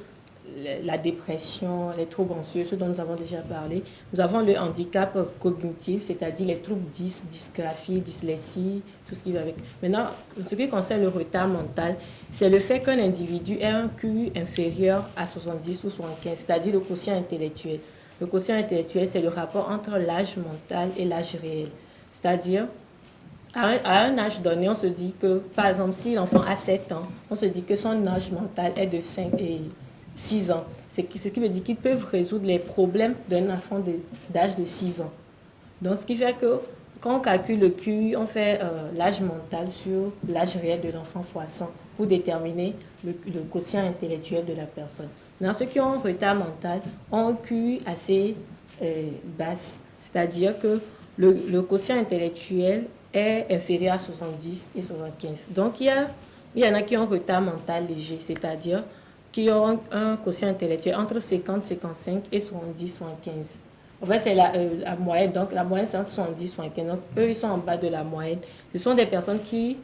la dépression, les troubles anxieux, ce dont nous avons déjà parlé. Nous avons le handicap cognitif, c'est-à-dire les troubles dysgraphie, dyslexie, tout ce qui va avec. Maintenant, ce qui concerne le retard mental, c'est le fait qu'un individu ait un QI inférieur à 70 ou 75, c'est-à-dire le quotient intellectuel. Le quotient intellectuel, c'est le rapport entre l'âge mental et l'âge réel. C'est-à-dire, à un âge donné, on se dit que, par exemple, si l'enfant a 7 ans, on se dit que son âge mental est de 5 et 6 ans. Ce qui veut dire qu'ils peuvent résoudre les problèmes d'un enfant d'âge de 6 ans. Donc, ce qui fait que, quand on calcule le QI, on fait l'âge mental sur l'âge réel de l'enfant fois 100 pour déterminer le quotient intellectuel de la personne. Dans ceux qui ont un retard mental, ont un QI assez basse, c'est-à-dire que le quotient intellectuel est inférieur à 70 et 75. Donc, il y en a qui ont un retard mental léger, c'est-à-dire qui ont un quotient intellectuel entre 50, 55 et 70, 75. En fait, c'est la moyenne. Donc, la moyenne, c'est entre 70 et 75. Donc, eux, ils sont en bas de la moyenne. Ce sont des personnes qui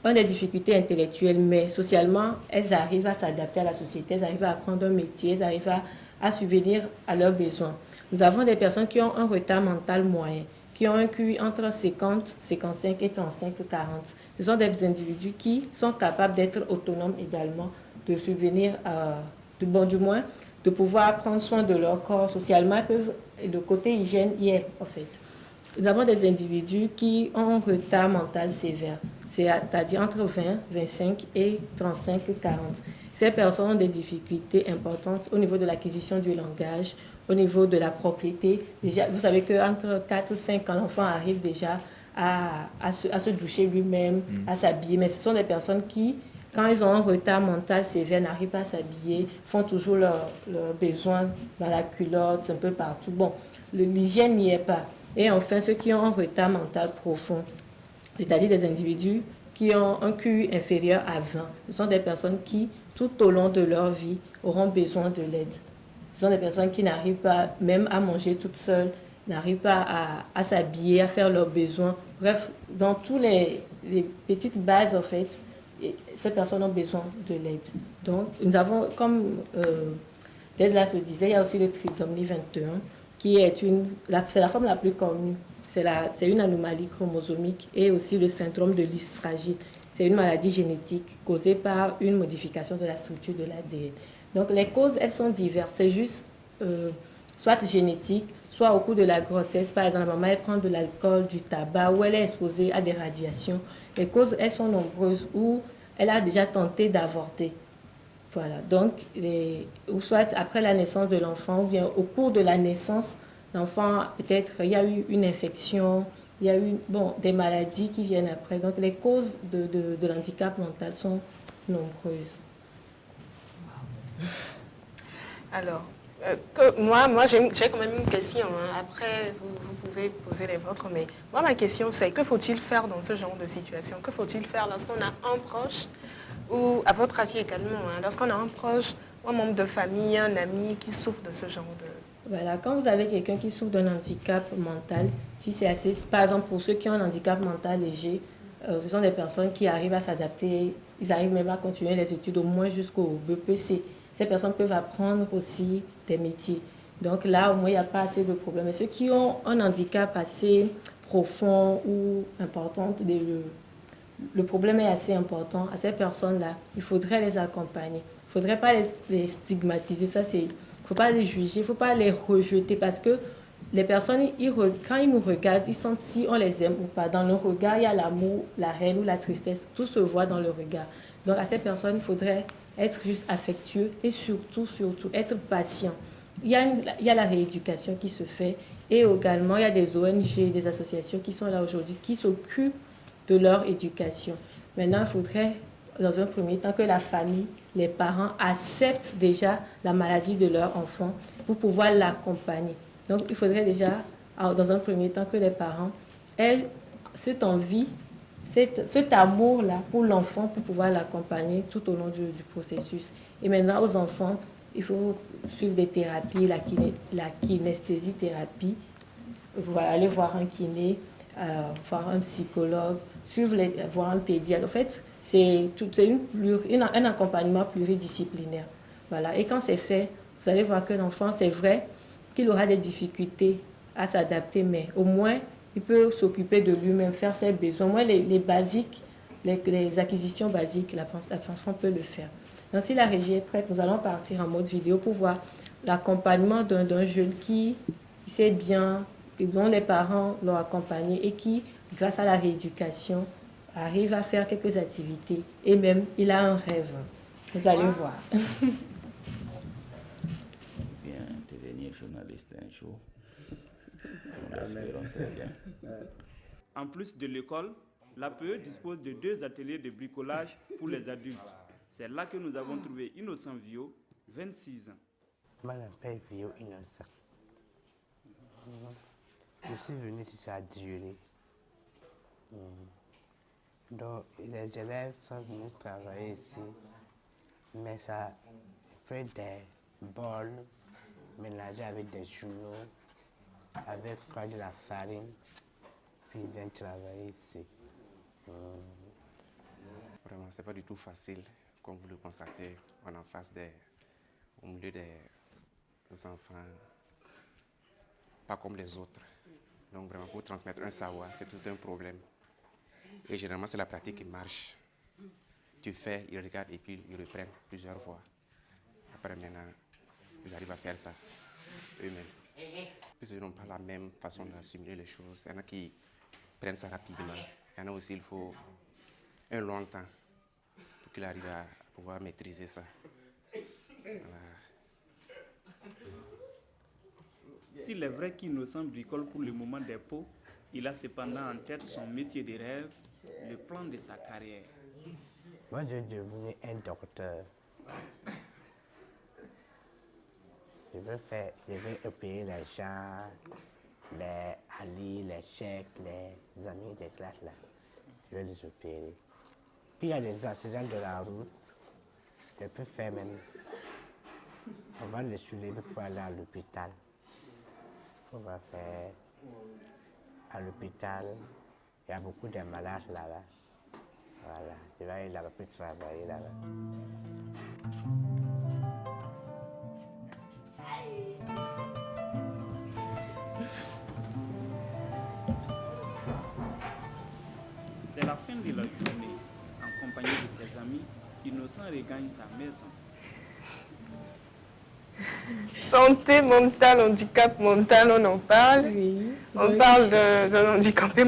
ont des difficultés intellectuelles, mais socialement, elles arrivent à s'adapter à la société, elles arrivent à apprendre un métier, elles arrivent à subvenir à leurs besoins. Nous avons des personnes qui ont un retard mental moyen, qui ont un QI entre 50, 55 et 35, 40. Ce sont des individus qui sont capables d'être autonomes également, de subvenir du moins, de pouvoir prendre soin de leur corps socialement. Le côté hygiène y est, en fait. Nous avons des individus qui ont un retard mental sévère, c'est-à-dire entre 20, 25 et 35, 40. Ces personnes ont des difficultés importantes au niveau de l'acquisition du langage, au niveau de la propriété. Déjà, vous savez qu'entre 4 et 5 ans, l'enfant arrive déjà à se doucher lui-même, à s'habiller. Mais ce sont des personnes qui, quand ils ont un retard mental sévère, n'arrivent pas à s'habiller, font toujours leurs besoins dans la culotte, un peu partout. Bon, l'hygiène n'y est pas. Et enfin, ceux qui ont un retard mental profond, c'est-à-dire des individus qui ont un QI inférieur à 20. Ce sont des personnes qui, tout au long de leur vie, auront besoin de l'aide. Ce sont des personnes qui n'arrivent pas même à manger toutes seules, n'arrivent pas à s'habiller, à faire leurs besoins. Bref, dans tous les petites bases, en fait, ces personnes ont besoin de l'aide. Donc, nous avons, comme Desla se disait, il y a aussi le trisomie 21, qui est c'est la forme la plus connue. C'est une anomalie chromosomique et aussi le syndrome de l'us fragile. C'est une maladie génétique causée par une modification de la structure de l'ADN. Donc les causes, elles sont diverses. C'est juste soit génétique, soit au cours de la grossesse. Par exemple, la maman, elle prend de l'alcool, du tabac, ou elle est exposée à des radiations. Les causes, elles sont nombreuses, ou elle a déjà tenté d'avorter. Voilà, donc, ou soit après la naissance de l'enfant, ou bien au cours de la naissance, l'enfant, peut-être, il y a eu une infection, il y a eu des maladies qui viennent après. Donc, les causes de l'handicap mental sont nombreuses. Alors, moi j'ai quand même une question. Hein. Après, vous pouvez poser les vôtres, mais moi, ma question, c'est que faut-il faire dans ce genre de situation? Que faut-il faire lorsqu'on a un proche, ou à votre avis également, hein, lorsqu'on a un proche, un membre de famille, un ami qui souffre de ce genre de... Voilà, quand vous avez quelqu'un qui souffre d'un handicap mental, si c'est assez, par exemple pour ceux qui ont un handicap mental léger, ce sont des personnes qui arrivent à s'adapter, ils arrivent même à continuer les études au moins jusqu'au BPC. Ces personnes peuvent apprendre aussi des métiers. Donc là, au moins, il n'y a pas assez de problèmes. Mais ceux qui ont un handicap assez profond ou important, le problème est assez important. À ces personnes-là, il faudrait les accompagner. Il ne faudrait pas les stigmatiser. Ça, il ne faut pas les juger, il ne faut pas les rejeter parce que les personnes, quand ils nous regardent, ils sentent si on les aime ou pas. Dans le regard, il y a l'amour, la haine ou la tristesse. Tout se voit dans le regard. Donc à ces personnes, il faudrait être juste affectueux et surtout, être patient. Il y a la rééducation qui se fait et également, il y a des ONG, des associations qui sont là aujourd'hui, qui s'occupent de leur éducation. Maintenant, il faudrait, dans un premier temps, que la famille, les parents acceptent déjà la maladie de leur enfant pour pouvoir l'accompagner. Donc, il faudrait déjà, dans un premier temps, que les parents aient cette envie, cet amour-là pour l'enfant pour pouvoir l'accompagner tout au long du processus. Et maintenant, aux enfants, il faut suivre des thérapies, la kinesthésie-thérapie, aller voir un kiné, voir un psychologue, voir un pédiatre. En fait, c'est un accompagnement pluridisciplinaire. Voilà. Et quand c'est fait, vous allez voir que l'enfant, c'est vrai qu'il aura des difficultés à s'adapter, mais au moins, il peut s'occuper de lui-même, faire ses besoins. Au moins, les basiques, les acquisitions basiques, l'enfant peut le faire. Donc, si la régie est prête, nous allons partir en mode vidéo pour voir l'accompagnement d'un jeune qui sait bien, dont les parents l'ont accompagné et qui, grâce à la rééducation, arrive à faire quelques activités et même il a un rêve. Vous allez voir. Bien, devenir journaliste un jour. Nous l'espérons très bien. En plus de l'école, l'APE dispose de 2 ateliers de bricolage pour les adultes. C'est là que nous avons trouvé Innocent Vio, 26 ans. Je m'appelle Vio Innocent. Je suis venu sur sa durée. Donc, les élèves sont venus travailler ici, mais ça fait des bols mélangés avec des journaux, avec de la farine, puis ils viennent travailler ici. Vraiment, c'est pas du tout facile, comme vous le constatez, on est en face au milieu des enfants, pas comme les autres. Donc vraiment, pour transmettre un savoir, c'est tout un problème. Et généralement, c'est la pratique qui marche. Tu fais, ils regardent et puis ils reprennent plusieurs fois. Après maintenant, ils arrivent à faire ça eux-mêmes. Ils n'ont pas la même façon d'assimiler les choses. Il y en a qui prennent ça rapidement. Il y en a aussi, il faut un long temps pour qu'ils arrivent à pouvoir maîtriser ça. Voilà. S'il est vrai qu'Innocent bricole pour le moment des pots, il a cependant en tête son métier de rêve, le plan de sa carrière. Moi, je veux devenir un docteur. Je veux opérer les gens, les alliés, les chefs, les amis de classe là. Je vais les opérer. Puis il y a des accidents de la route. Je peux faire même. On va les soulever pour aller à l'hôpital. On va faire à l'hôpital. Il y a beaucoup de malades là-bas. Voilà, je vais aller là-bas pour travailler là-bas. C'est la fin de la journée. En compagnie de ses amis, Innocent regagne sa maison. Santé mentale, handicap mental, on en parle. Oui. On parle d'un handicapé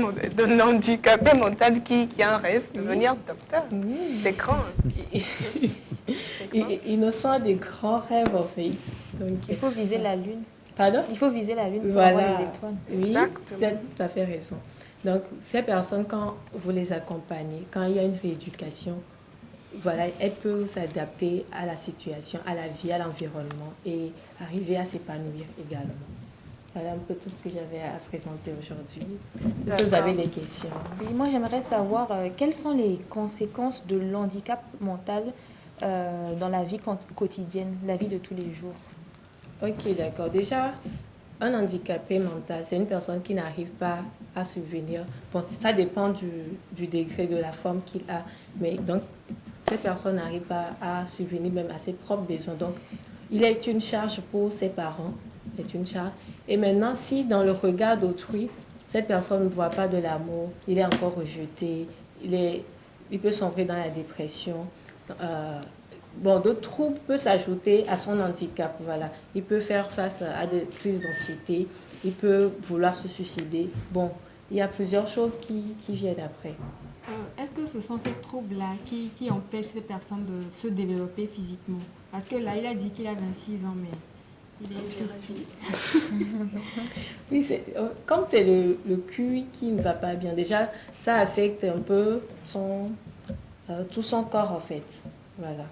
mental qui a un rêve de devenir docteur. C'est grand. Innocent a des grands rêves en fait. Donc, il faut viser la lune. Pardon? Il faut viser la lune pour voilà. avoir les étoiles. Oui, exactement. tu as tout à fait raison. Donc, ces personnes, quand vous les accompagnez, quand il y a une rééducation, voilà, elles peuvent s'adapter à la situation, à la vie, à l'environnement et arriver à s'épanouir également. Voilà un peu tout ce que j'avais à présenter aujourd'hui. Est-ce que vous avez des questions? Oui, moi, j'aimerais savoir quelles sont les conséquences de l'handicap mental dans la vie quotidienne, la vie de tous les jours. Ok, d'accord. Déjà, un handicapé mental, c'est une personne qui n'arrive pas à subvenir. Bon, ça dépend du degré de la forme qu'il a. Mais donc, cette personne n'arrive pas à subvenir même à ses propres besoins. Donc, il est une charge pour ses parents. C'est une charge. Et maintenant, si dans le regard d'autrui, cette personne ne voit pas de l'amour, il est encore rejeté, il peut sombrer dans la dépression. D'autres troubles peuvent s'ajouter à son handicap. Voilà. Il peut faire face à des crises d'anxiété, il peut vouloir se suicider. Bon, il y a plusieurs choses qui viennent après. Est-ce que ce sont ces troubles-là qui empêchent ces personnes de se développer physiquement? Parce que là, il a dit qu'il a 26 ans, mais il est tout petit. Oui, comme c'est le QI qui ne va pas bien, déjà, ça affecte un peu tout son corps, en fait. Voilà.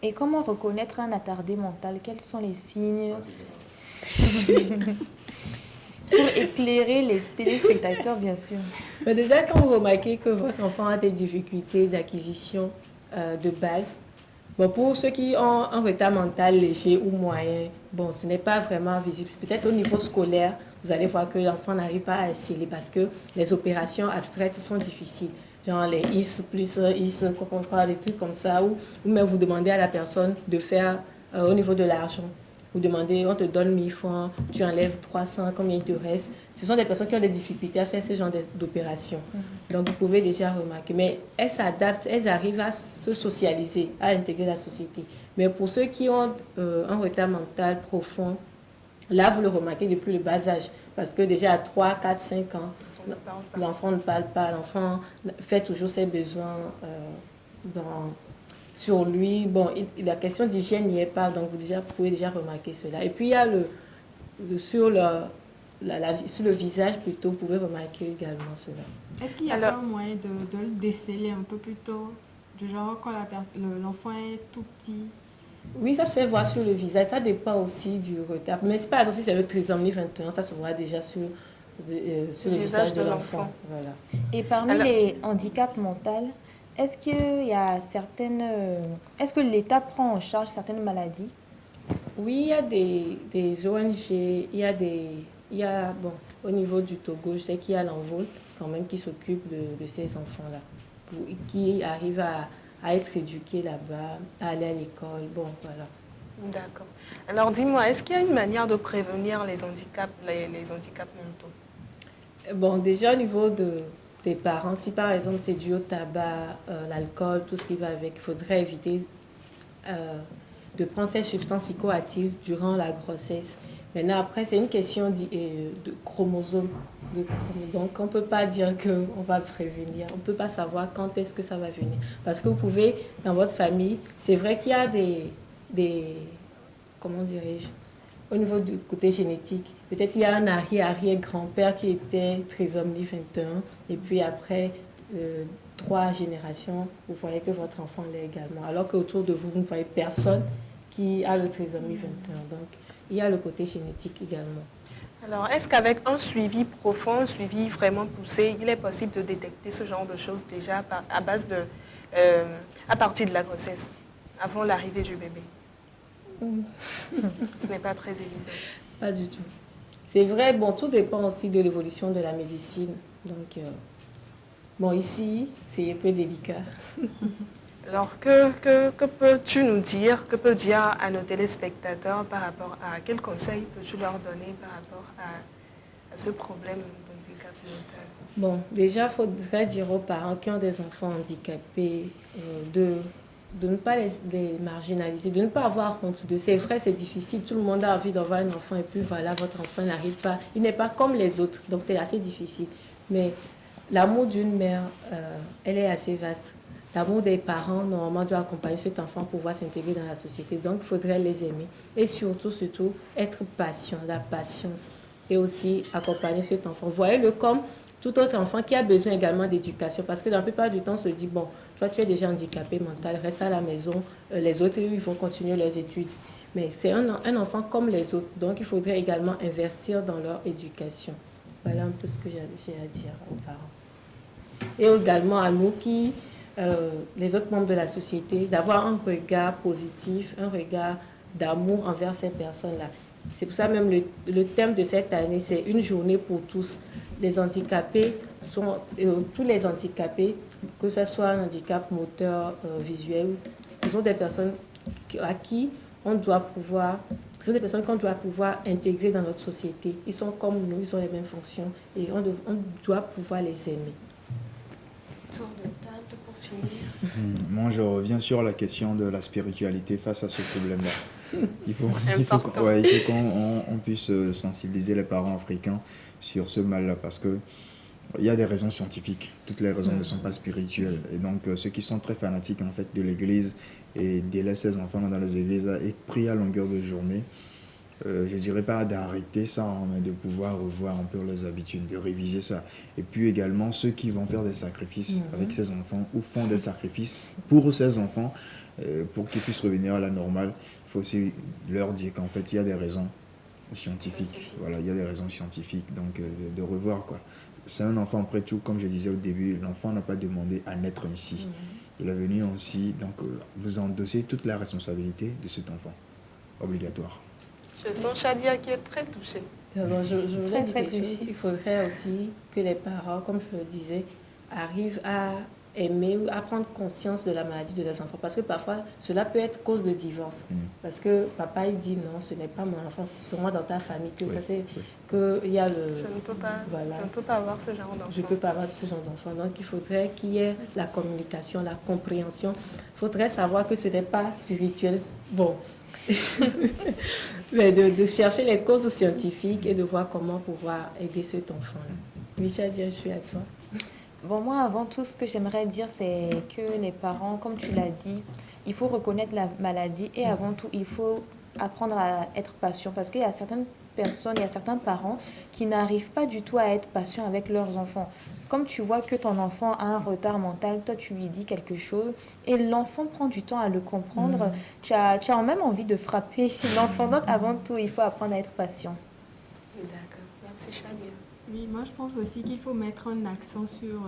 Et comment reconnaître un attardé mental? Quels sont les signes pour éclairer les téléspectateurs, bien sûr? Mais déjà, quand vous remarquez que votre enfant a des difficultés d'acquisition de base, bon, pour ceux qui ont un retard mental léger ou moyen, bon, ce n'est pas vraiment visible. Peut-être au niveau scolaire, vous allez voir que l'enfant n'arrive pas à sceller parce que les opérations abstraites sont difficiles. Genre les IS plus IS, des trucs comme ça, ou même vous demandez à la personne de faire au niveau de l'argent. Vous demandez, on te donne 1000 francs, tu enlèves 300, combien il te reste. Ce sont des personnes qui ont des difficultés à faire ce genre d'opérations. Donc vous pouvez déjà remarquer. Mais elles s'adaptent, elles arrivent à se socialiser, à intégrer la société. Mais pour ceux qui ont un retard mental profond, là vous le remarquez depuis le bas âge. Parce que déjà à 3, 4, 5 ans, l'enfant ne parle pas, l'enfant fait toujours ses besoins sur lui. Bon, la question d'hygiène n'y est pas, donc vous pouvez déjà remarquer cela. Et puis il y a sur le visage plutôt, vous pouvez remarquer également cela. Est-ce qu'il y a pas un moyen de le déceler un peu plus tôt, du genre quand l'enfant est tout petit? Oui, ça se fait voir sur le visage, ça dépend aussi du retard. Mais par exemple, si c'est le trisomie 21, ça se voit déjà sur le visage de l'enfant. Voilà. Et parmi les handicaps mentaux, est-ce que l'État prend en charge certaines maladies? Oui, il y a des ONG, il y a au niveau du Togo, je sais qu'il y a l'Envol quand même qui s'occupe de ces enfants-là, qui arrivent à être éduqués là-bas, à aller à l'école. Bon, voilà. D'accord. Alors dis-moi, est-ce qu'il y a une manière de prévenir les handicaps mentaux? Bon, déjà au niveau des parents, si par exemple c'est dû au tabac, l'alcool, tout ce qui va avec, il faudrait éviter de prendre ces substances psychoactives durant la grossesse. Maintenant, après, c'est une question de chromosomes. Donc, on ne peut pas dire qu'on va prévenir. On ne peut pas savoir quand est-ce que ça va venir. Parce que vous pouvez, dans votre famille, c'est vrai qu'il y a des comment dirais-je, au niveau du côté génétique, peut-être il y a un arrière-grand-père qui était trisomie 21, et puis après 3 générations, vous voyez que votre enfant l'est également. Alors qu'autour de vous, vous ne voyez personne qui a le trisomie 21. Donc, il y a le côté génétique également. Alors, est-ce qu'avec un suivi profond, un suivi vraiment poussé, il est possible de détecter ce genre de choses déjà à partir de la grossesse, avant l'arrivée du bébé? Ce n'est pas très évident. Pas du tout. C'est vrai, bon, tout dépend aussi de l'évolution de la médecine. Donc, bon, ici, c'est un peu délicat. Alors, que peux-tu nous dire, que peut dire à nos téléspectateurs par rapport à quel conseil peux-tu leur donner par rapport à ce problème d'handicap mental? Bon, déjà, il faudrait dire aux parents qui ont des enfants handicapés de ne pas les marginaliser, de ne pas avoir honte de. C'est vrai, c'est difficile, tout le monde a envie d'avoir un enfant et puis voilà, votre enfant n'arrive pas. Il n'est pas comme les autres, donc c'est assez difficile. Mais l'amour d'une mère, elle est assez vaste. L'amour des parents, normalement, doit accompagner cet enfant pour pouvoir s'intégrer dans la société. Donc, il faudrait les aimer. Et surtout, être patient, la patience. Et aussi accompagner cet enfant. Voyez-le comme tout autre enfant qui a besoin également d'éducation. Parce que dans la plupart du temps, on se dit, bon, toi, tu es déjà handicapé mental, reste à la maison. Les autres, ils vont continuer leurs études. Mais c'est un enfant comme les autres. Donc, il faudrait également investir dans leur éducation. Voilà un peu ce que j'ai à dire aux parents. Et également à nous qui... les autres membres de la société, d'avoir un regard positif, un regard d'amour envers ces personnes-là. C'est pour ça même le thème de cette année, c'est une journée pour tous. Les handicapés sont tous les handicapés, que ce soit un handicap moteur, visuel, ce sont des personnes à qui on doit pouvoir, ce sont des personnes qu'on doit pouvoir intégrer dans notre société. Ils sont comme nous, ils ont les mêmes fonctions et on doit pouvoir les aimer. Tour de table pour finir. Moi, je reviens sur la question de la spiritualité face à ce problème-là. Il faut qu'on puisse sensibiliser les parents africains sur ce mal-là parce que il y a des raisons scientifiques. Toutes les raisons ne sont pas spirituelles. Et donc, ceux qui sont très fanatiques en fait, de l'Église et délaissent ces enfants dans les églises et prient à longueur de journée, je ne dirais pas d'arrêter ça, mais de pouvoir revoir un peu les habitudes, de réviser ça. Et puis également, ceux qui vont faire des sacrifices avec ces enfants ou font des sacrifices pour ces enfants, pour qu'ils puissent revenir à la normale, il faut aussi leur dire qu'en fait, il y a des raisons scientifiques. Voilà, il y a des raisons scientifiques, donc de revoir quoi. C'est un enfant, après tout, comme je disais au début, l'enfant n'a pas demandé à naître ainsi. Il est venu ainsi, donc vous endossez toute la responsabilité de cet enfant, obligatoire. Je sens Shadia qui est très touchée. Alors, je voudrais dire quelque chose. Il faudrait aussi que les parents, comme je le disais, arrivent à aimer ou à prendre conscience de la maladie de leurs enfants. Parce que parfois, cela peut être cause de divorce. Parce que papa, il dit non, ce n'est pas mon enfant, c'est sûrement dans ta famille que ça c'est... Que il y a le... Je ne peux pas avoir ce genre d'enfant. Je ne peux pas avoir ce genre d'enfant. Donc, il faudrait qu'il y ait la communication, la compréhension. Il faudrait savoir que ce n'est pas spirituel. Bon... mais de chercher les causes scientifiques et de voir comment pouvoir aider cet enfant-là. Michel, je suis à toi. Bon, moi, avant tout, ce que j'aimerais dire, c'est que les parents, comme tu l'as dit, il faut reconnaître la maladie et avant tout, il faut apprendre à être patient parce qu'il y a certaines personnes, il y a certains parents qui n'arrivent pas du tout à être patients avec leurs enfants. Comme tu vois que ton enfant a un retard mental, toi tu lui dis quelque chose et l'enfant prend du temps à le comprendre, tu as même envie de frapper l'enfant. Donc avant tout, il faut apprendre à être patient. D'accord, merci Shadia. Oui, moi je pense aussi qu'il faut mettre un accent sur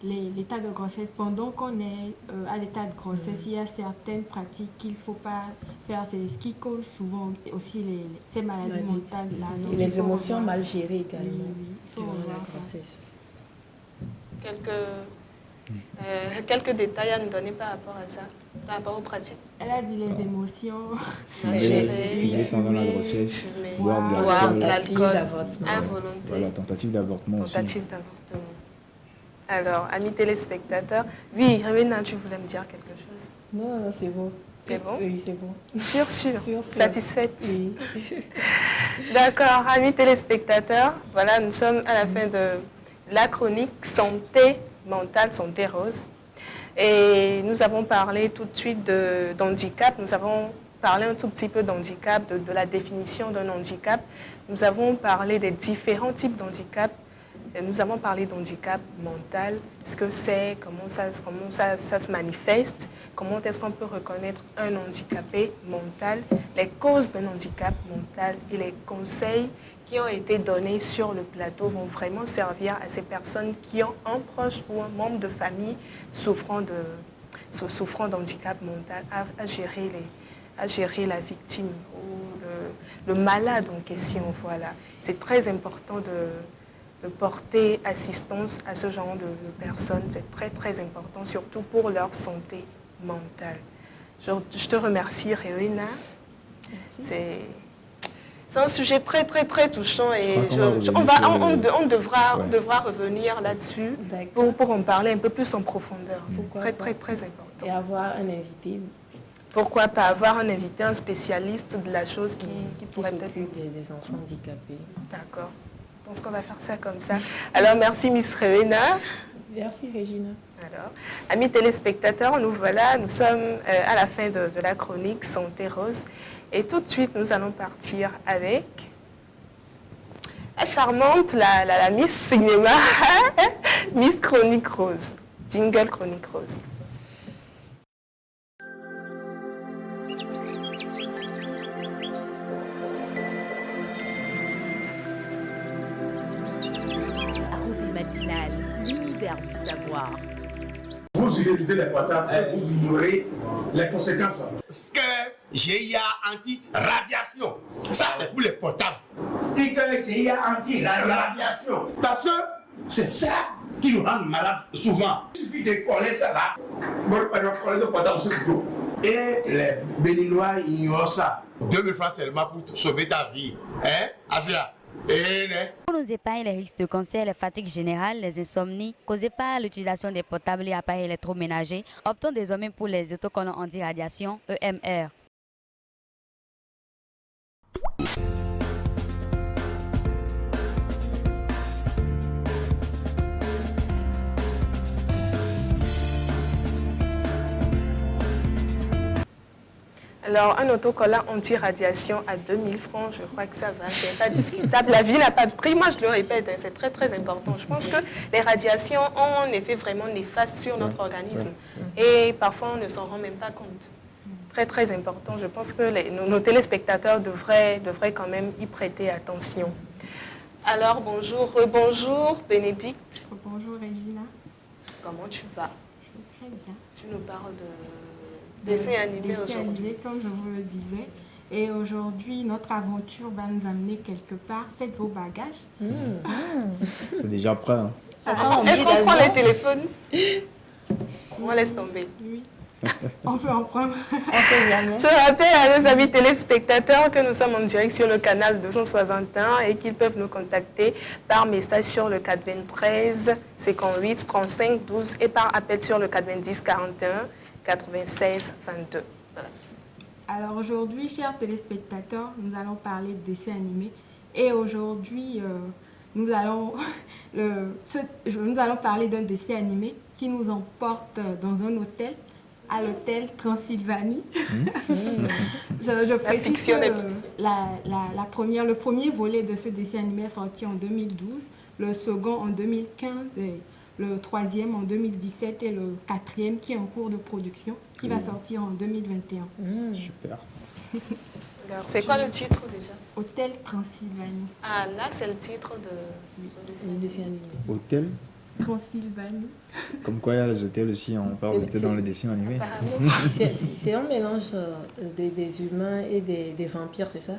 l'état de grossesse. Pendant qu'on est à l'état de grossesse, il y a certaines pratiques qu'il ne faut pas faire. C'est ce qui cause souvent aussi ces maladies mentales-là. Et les émotions mal gérées également durant la grossesse. Quelques détails à nous donner par rapport à ça, par rapport aux pratiques. Elle a dit les émotions. Fumer pendant la grossesse, boire de l'alcool, involontaire. Voilà, tentative d'avortement aussi. Tentative d'avortement. Alors, amis téléspectateurs, oui, Révéna, tu voulais me dire quelque chose? Non, c'est bon. C'est bon? Oui, c'est bon. Sûr. Satisfaite? Oui. D'accord, amis téléspectateurs, voilà, nous sommes à la fin de la chronique santé mentale, santé rose. Et nous avons parlé tout de suite d'handicap, nous avons parlé un tout petit peu d'handicap, de la définition d'un handicap. Nous avons parlé des différents types d'handicap. Nous avons parlé d'handicap mental, ce que c'est, comment ça se manifeste, comment est-ce qu'on peut reconnaître un handicapé mental, les causes d'un handicap mental et les conseils qui ont été donnés sur le plateau vont vraiment servir à ces personnes qui ont un proche ou un membre de famille souffrant d'handicap mental à gérer la victime ou le malade en question. Voilà. C'est très important de porter assistance à ce genre de personnes. C'est très, très important, surtout pour leur santé mentale. Je te remercie, Réwena. C'est un sujet très, très, très touchant et on devra revenir là-dessus pour en parler un peu plus en profondeur. Très, très, très important. Et avoir un invité. Pourquoi pas avoir un invité, un spécialiste de la chose qui pourrait peut-être... des enfants handicapés. D'accord. Je pense qu'on va faire ça comme ça. Alors, merci Miss Réwena. Merci Régina. Alors, amis téléspectateurs, nous sommes à la fin de la chronique Santé Rose. Et tout de suite, nous allons partir avec la charmante, la Miss Cinéma, Miss Chronique Rose. Jingle Chronique Rose. Rosée matinale, l'univers du savoir. Vous utilisez les portables, vous ignorez les conséquences. Sticker GIA anti-radiation. Ça, c'est pour les portables. Sticker GIA anti-radiation. Parce que c'est ça qui nous rend malades souvent. Il suffit de coller ça là. Coller le portable sur le dos. Et les Béninois ignorent ça. 2000 francs seulement pour sauver ta vie. Hein, Asia? Pour nous épargner les risques de cancer, les fatigues générales, les insomnies causées par l'utilisation des portables et appareils électroménagers, optons désormais pour les autocollants anti-radiation EMR. Alors, un autocollant anti-radiation à 2000 francs, je crois que ça va, c'est pas discutable. La vie n'a pas de prix, moi je le répète, hein, c'est très très important. Je pense que les radiations ont un effet vraiment néfaste sur notre organisme et parfois on ne s'en rend même pas compte. Très très important, je pense que nos téléspectateurs devraient quand même y prêter attention. Alors, bonjour Bénédicte. Bonjour Régina. Comment tu vas? Je vais très bien. Tu nous parles de dessin animé aujourd'hui. Comme je vous le disais. Et aujourd'hui, notre aventure va nous amener quelque part. Faites vos bagages. C'est déjà prêt. Hein. Est-ce qu'on prend les téléphones? On laisse tomber. Oui. On peut en prendre. Je rappelle à nos amis téléspectateurs que nous sommes en direct sur le canal 261 et qu'ils peuvent nous contacter par message sur le 423 58 35 12 et par appel sur le 90 41 96 22. Voilà. Alors aujourd'hui, chers téléspectateurs, nous allons parler de dessins animés. Et aujourd'hui, nous allons parler d'un dessin animé qui nous emporte dans un hôtel, à l'hôtel Transylvanie. Je précise que le premier volet de ce dessin animé est sorti en 2012, le second en 2015 et le troisième en 2017 et le quatrième qui est en cours de production, qui va sortir en 2021. Super. Alors, c'est quoi le titre déjà? Hôtel Transylvanie. Ah, là, c'est le titre de dessin animé. Hôtel Transylvanie. Comme quoi, il y a les hôtels aussi, on parle d'hôtels dans les dessins animés. C'est un mélange des humains et des vampires, c'est ça?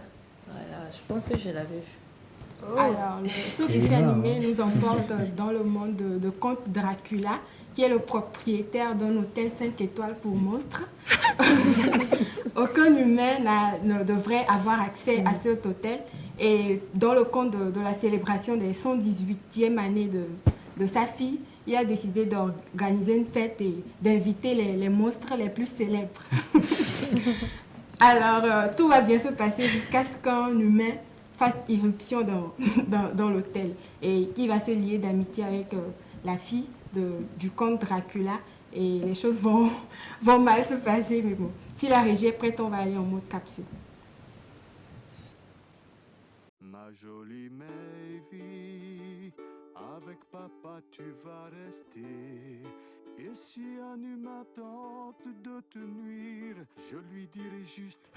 Voilà, je pense que je l'avais vu. Alors, ce dessin animé nous emporte dans le monde de Comte Dracula, qui est le propriétaire d'un hôtel 5 étoiles pour monstres. Aucun humain ne devrait avoir accès à cet hôtel. Et dans le cadre de la célébration des 118e année de sa fille, il a décidé d'organiser une fête et d'inviter les monstres les plus célèbres. Alors, tout va bien se passer jusqu'à ce qu'un humain fasse irruption dans l'hôtel et qui va se lier d'amitié avec la fille du comte Dracula. Et les choses vont mal se passer, mais bon, si la régie est prête, on va aller en mode capsule. Ma jolie Mayvie, avec papa tu vas rester. Et si un humain tente de te nuire, je lui dirai juste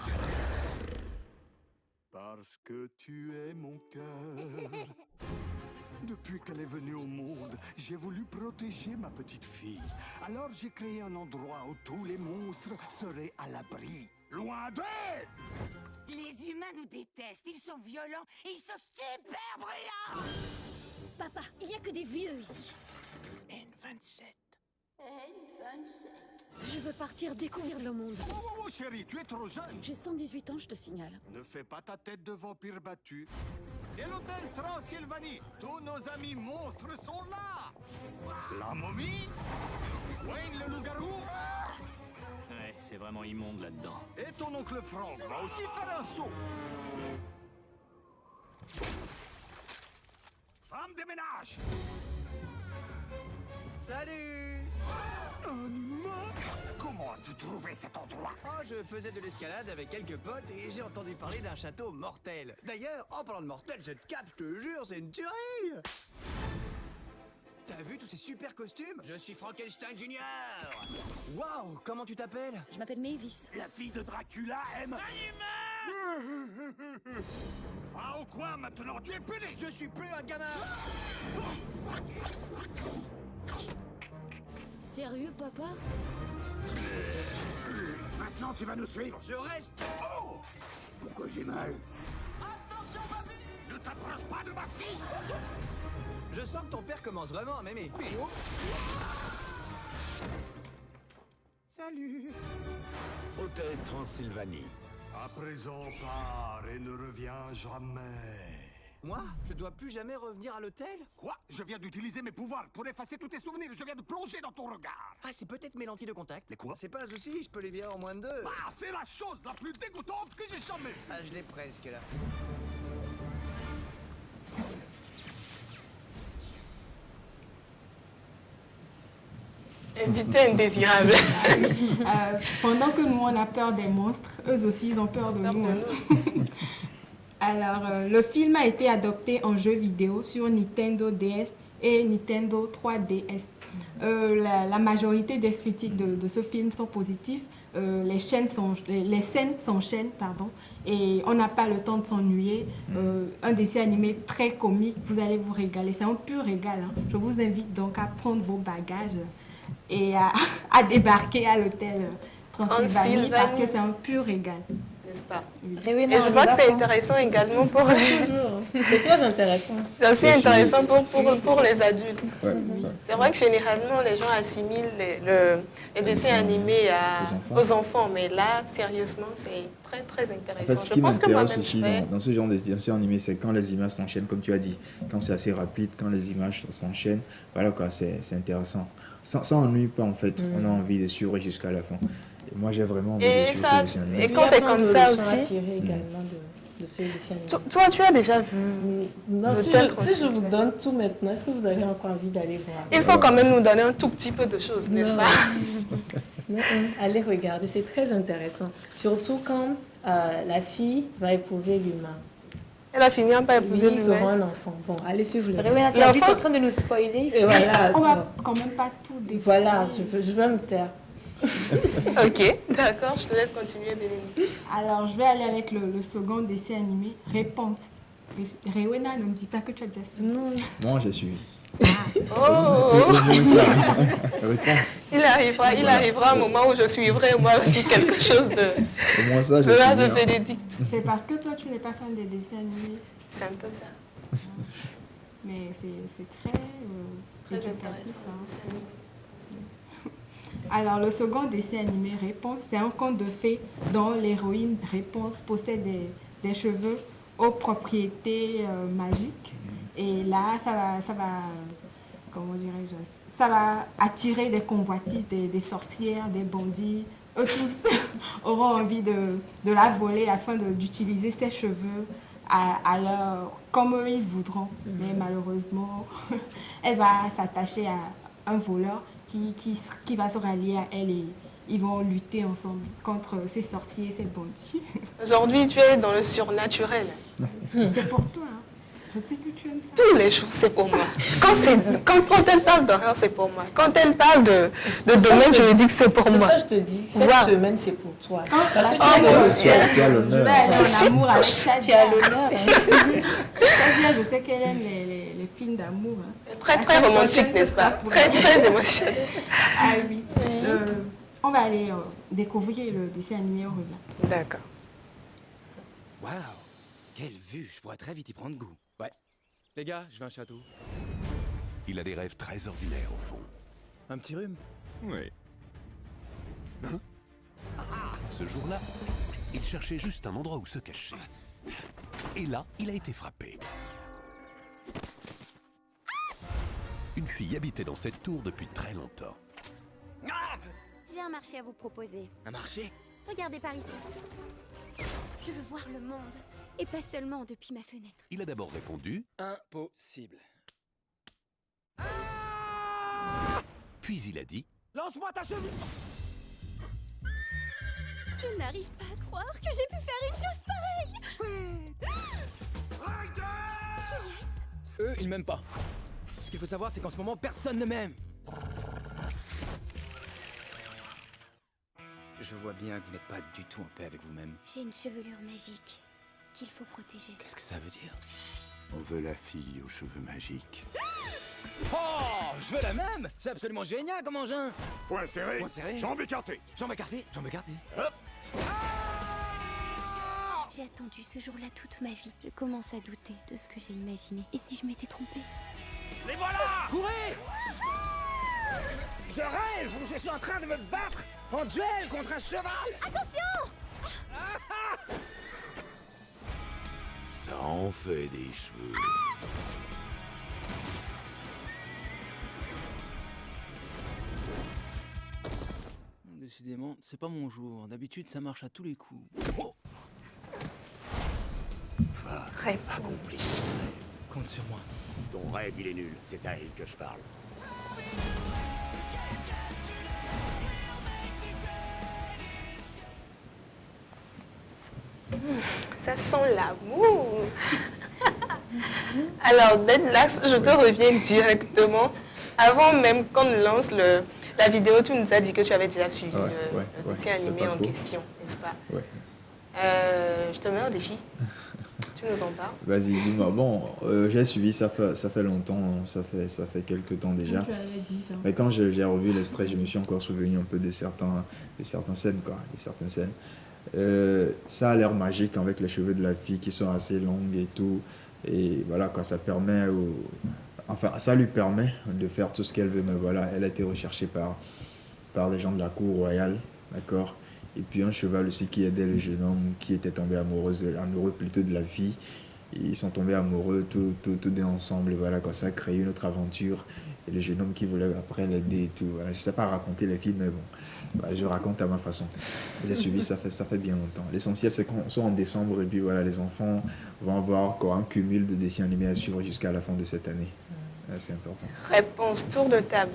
parce que tu es mon cœur. Depuis qu'elle est venue au monde, j'ai voulu protéger ma petite fille. Alors j'ai créé un endroit où tous les monstres seraient à l'abri. Loin d'eux! Les humains nous détestent, ils sont violents et ils sont super bruyants. Papa, il n'y a que des vieux ici. N27. N27. Je veux partir découvrir le monde. Oh, chérie, tu es trop jeune. J'ai 118 ans, je te signale. Ne fais pas ta tête de vampire battu. C'est l'hôtel Transylvanie. Tous nos amis monstres sont là. La momie, Wayne le loup-garou. Ouais, c'est vraiment immonde là-dedans. Et ton oncle Franck va aussi faire un saut. Femme de ménage. Salut! Un humain? Comment as-tu trouvé cet endroit? Oh, je faisais de l'escalade avec quelques potes et j'ai entendu parler d'un château mortel. D'ailleurs, en parlant de mortel, cette cape, je te jure, c'est une tuerie! T'as vu tous ces super costumes? Je suis Frankenstein Junior! Waouh! Comment tu t'appelles? Je m'appelle Mavis. La fille de Dracula aime... Un humain! Va au coin maintenant, tu es puni! Je suis plus un gamin! Sérieux, papa? Maintenant, tu vas nous suivre. Je reste! Oh! Pourquoi j'ai mal? Attention, papy! Ne t'approche pas de ma fille! Je sens que ton père commence vraiment à m'aimer. Salut! Hôtel Transylvanie. À présent, pars et ne reviens jamais. Moi? Je dois plus jamais revenir à l'hôtel? Quoi? Je viens d'utiliser mes pouvoirs pour effacer tous tes souvenirs. Je viens de plonger dans ton regard. Ah, c'est peut-être mes lentilles de contact. Mais quoi? C'est pas un souci, je peux les virer en moins de 2. Ah, c'est la chose la plus dégoûtante que j'ai jamais vue. Ah, je l'ai presque là. Invité indésirable. Pendant que nous, on a peur des monstres, eux aussi, ils ont peur de nous. Alors, le film a été adapté en jeu vidéo sur Nintendo DS et Nintendo 3DS. La majorité des critiques de ce film sont positives. Les scènes s'enchaînent, et on n'a pas le temps de s'ennuyer. Un dessin animé très comique, vous allez vous régaler. C'est un pur régal. Hein. Je vous invite donc à prendre vos bagages et à débarquer à l'hôtel Transylvanie parce que c'est un pur régal. N'est-ce pas? Oui. Et je vois que c'est intéressant également pour C'est très intéressant. C'est aussi intéressant pour les adultes. Ouais, Oui. ouais. C'est vrai que généralement, les gens assimilent les dessins animés aux enfants. Mais là, sérieusement, c'est très, très intéressant. En fait, ce qui m'intéresse aussi dans ce genre de dessins animés, c'est quand les images s'enchaînent, comme tu as dit. Quand c'est assez rapide, quand les images s'enchaînent, voilà quoi, c'est intéressant. Ça n'ennuie pas en fait, on a envie de suivre jusqu'à la fin. Et moi j'ai vraiment envie de suivre ce dessin animé. Et quand c'est comme ça aussi. Également de ce dessin animé. Toi, tu as déjà vu non, si je vous donne tout maintenant, est-ce que vous avez encore envie d'aller voir? Il faut quand même nous donner un tout petit peu de choses, n'est-ce pas? Non, allez regarder, c'est très intéressant. Surtout quand la fille va épouser l'humain. Elle a fini par épouser l'humain. Ils auront un enfant. Bon, allez suivre le reste. Tu es en train de nous spoiler. Et voilà. On va quand même pas tout dévoiler. Voilà, je veux me taire. Ok, d'accord, je te laisse continuer, Bénédicte. Alors, je vais aller avec le second dessin animé, Réponse. Rewena, ne me dis pas que tu as déjà suivi. Non, j'ai suivi. Oh. Il arrivera un moment où je suivrai moi aussi quelque chose de moins ça, de Bénédicte. C'est parce que toi, tu n'es pas fan des dessins animés. C'est un peu ça. Mais c'est très éducatif. Alors, le second dessin animé, Réponse, c'est un conte de fées dont l'héroïne Réponse possède des cheveux aux propriétés magiques. Et là, ça va comment dirais-je, ça va attirer des convoitises, des sorcières, des bandits. Eux tous auront envie de la voler afin d'utiliser ses cheveux comme eux ils voudront. Mais malheureusement, elle va s'attacher à un voleur qui va se rallier à elle et ils vont lutter ensemble contre ces sorciers, ces bandits. Aujourd'hui, tu es dans le surnaturel. C'est pour toi. Hein. Je sais que tu aimes ça. Tous les jours, c'est pour moi. Quand elle parle d'horreur, c'est pour moi. Quand elle parle de domaine, je lui dis que c'est pour moi. C'est ça, je te dis. Cette semaine, c'est pour toi. Parce que tu as l'honneur. Je vais aller en amour avec Shadia. Tu as l'honneur. Shadia, je sais qu'elle aime les films d'amour. Hein. Très, très romantique, n'est-ce pas? Très, très émotionnel. Ah oui. On va aller découvrir le dessin animé, on revient. D'accord. Waouh, quelle vue, je pourrais très vite y prendre goût. Ouais. Les gars, je veux un château. Il a des rêves très ordinaires au fond. Un petit rhume? Oui. Hein? Ce jour-là, il cherchait juste un endroit où se cacher. Et là, il a été frappé. Une fille habitait dans cette tour depuis très longtemps. J'ai un marché à vous proposer. Un marché? Regardez par ici. Je veux voir le monde, et pas seulement depuis ma fenêtre. Il a d'abord répondu « Impossible ». Puis il a dit « Lance-moi ta cheville !» Je n'arrive pas à croire que j'ai pu faire une chose pareille. Eux, ils m'aiment pas. Ce qu'il faut savoir, c'est qu'en ce moment, personne ne m'aime. Je vois bien que vous n'êtes pas du tout en paix avec vous-même. J'ai une chevelure magique qu'il faut protéger. Qu'est-ce que ça veut dire? On veut la fille aux cheveux magiques. Oh, je veux la même. C'est absolument génial comme engin. Point serré, Point serré. jambes écartées. Jambes écartées, jambes écartées. Hop. J'ai attendu ce jour-là toute ma vie. Je commence à douter de ce que j'ai imaginé. Et si je m'étais trompée? Les voilà! Courez! Je rêve où je suis en train de me battre en duel contre un cheval. Attention! Ça en fait des cheveux. Décidément, c'est pas mon jour. D'habitude, ça marche à tous les coups. Oh, Rêve accompli. compte sur moi. Ton rêve, il est nul. C'est à elle que je parle. Ça sent l'amour. Alors, Deadlax, je te reviens directement. Avant même qu'on lance la vidéo, tu nous as dit que tu avais déjà suivi le dessin animé en question, n'est-ce pas? Ouais. Je te mets au défi. Tu nous en parles? Vas-y, dis-moi. Bon, j'ai suivi, ça fait longtemps, hein, ça fait quelques temps déjà. Tu avais dit ça. Mais quand j'ai revu l'extrait, je me suis encore souvenu un peu de certaines scènes, quoi, de certaines scènes. Ça a l'air magique avec les cheveux de la fille qui sont assez longues et tout. Et voilà, quoi, ça permet enfin, ça lui permet de faire tout ce qu'elle veut. Mais voilà, elle a été recherchée par les gens de la cour royale, d'accord? Et puis un cheval aussi qui aidait le jeune homme qui était tombé amoureux plutôt de la fille. Ils sont tombés amoureux tous deux ensemble. Et voilà, quoi, ça a créé une autre aventure. Et le jeune homme qui voulait après l'aider et tout. Voilà, je ne sais pas raconter les films, mais bon, bah, je raconte à ma façon. J'ai suivi, ça fait bien longtemps. L'essentiel, c'est qu'on soit en décembre et puis voilà, les enfants vont avoir encore un cumul de dessins animés à suivre jusqu'à la fin de cette année. C'est important. Réponse, tour de table.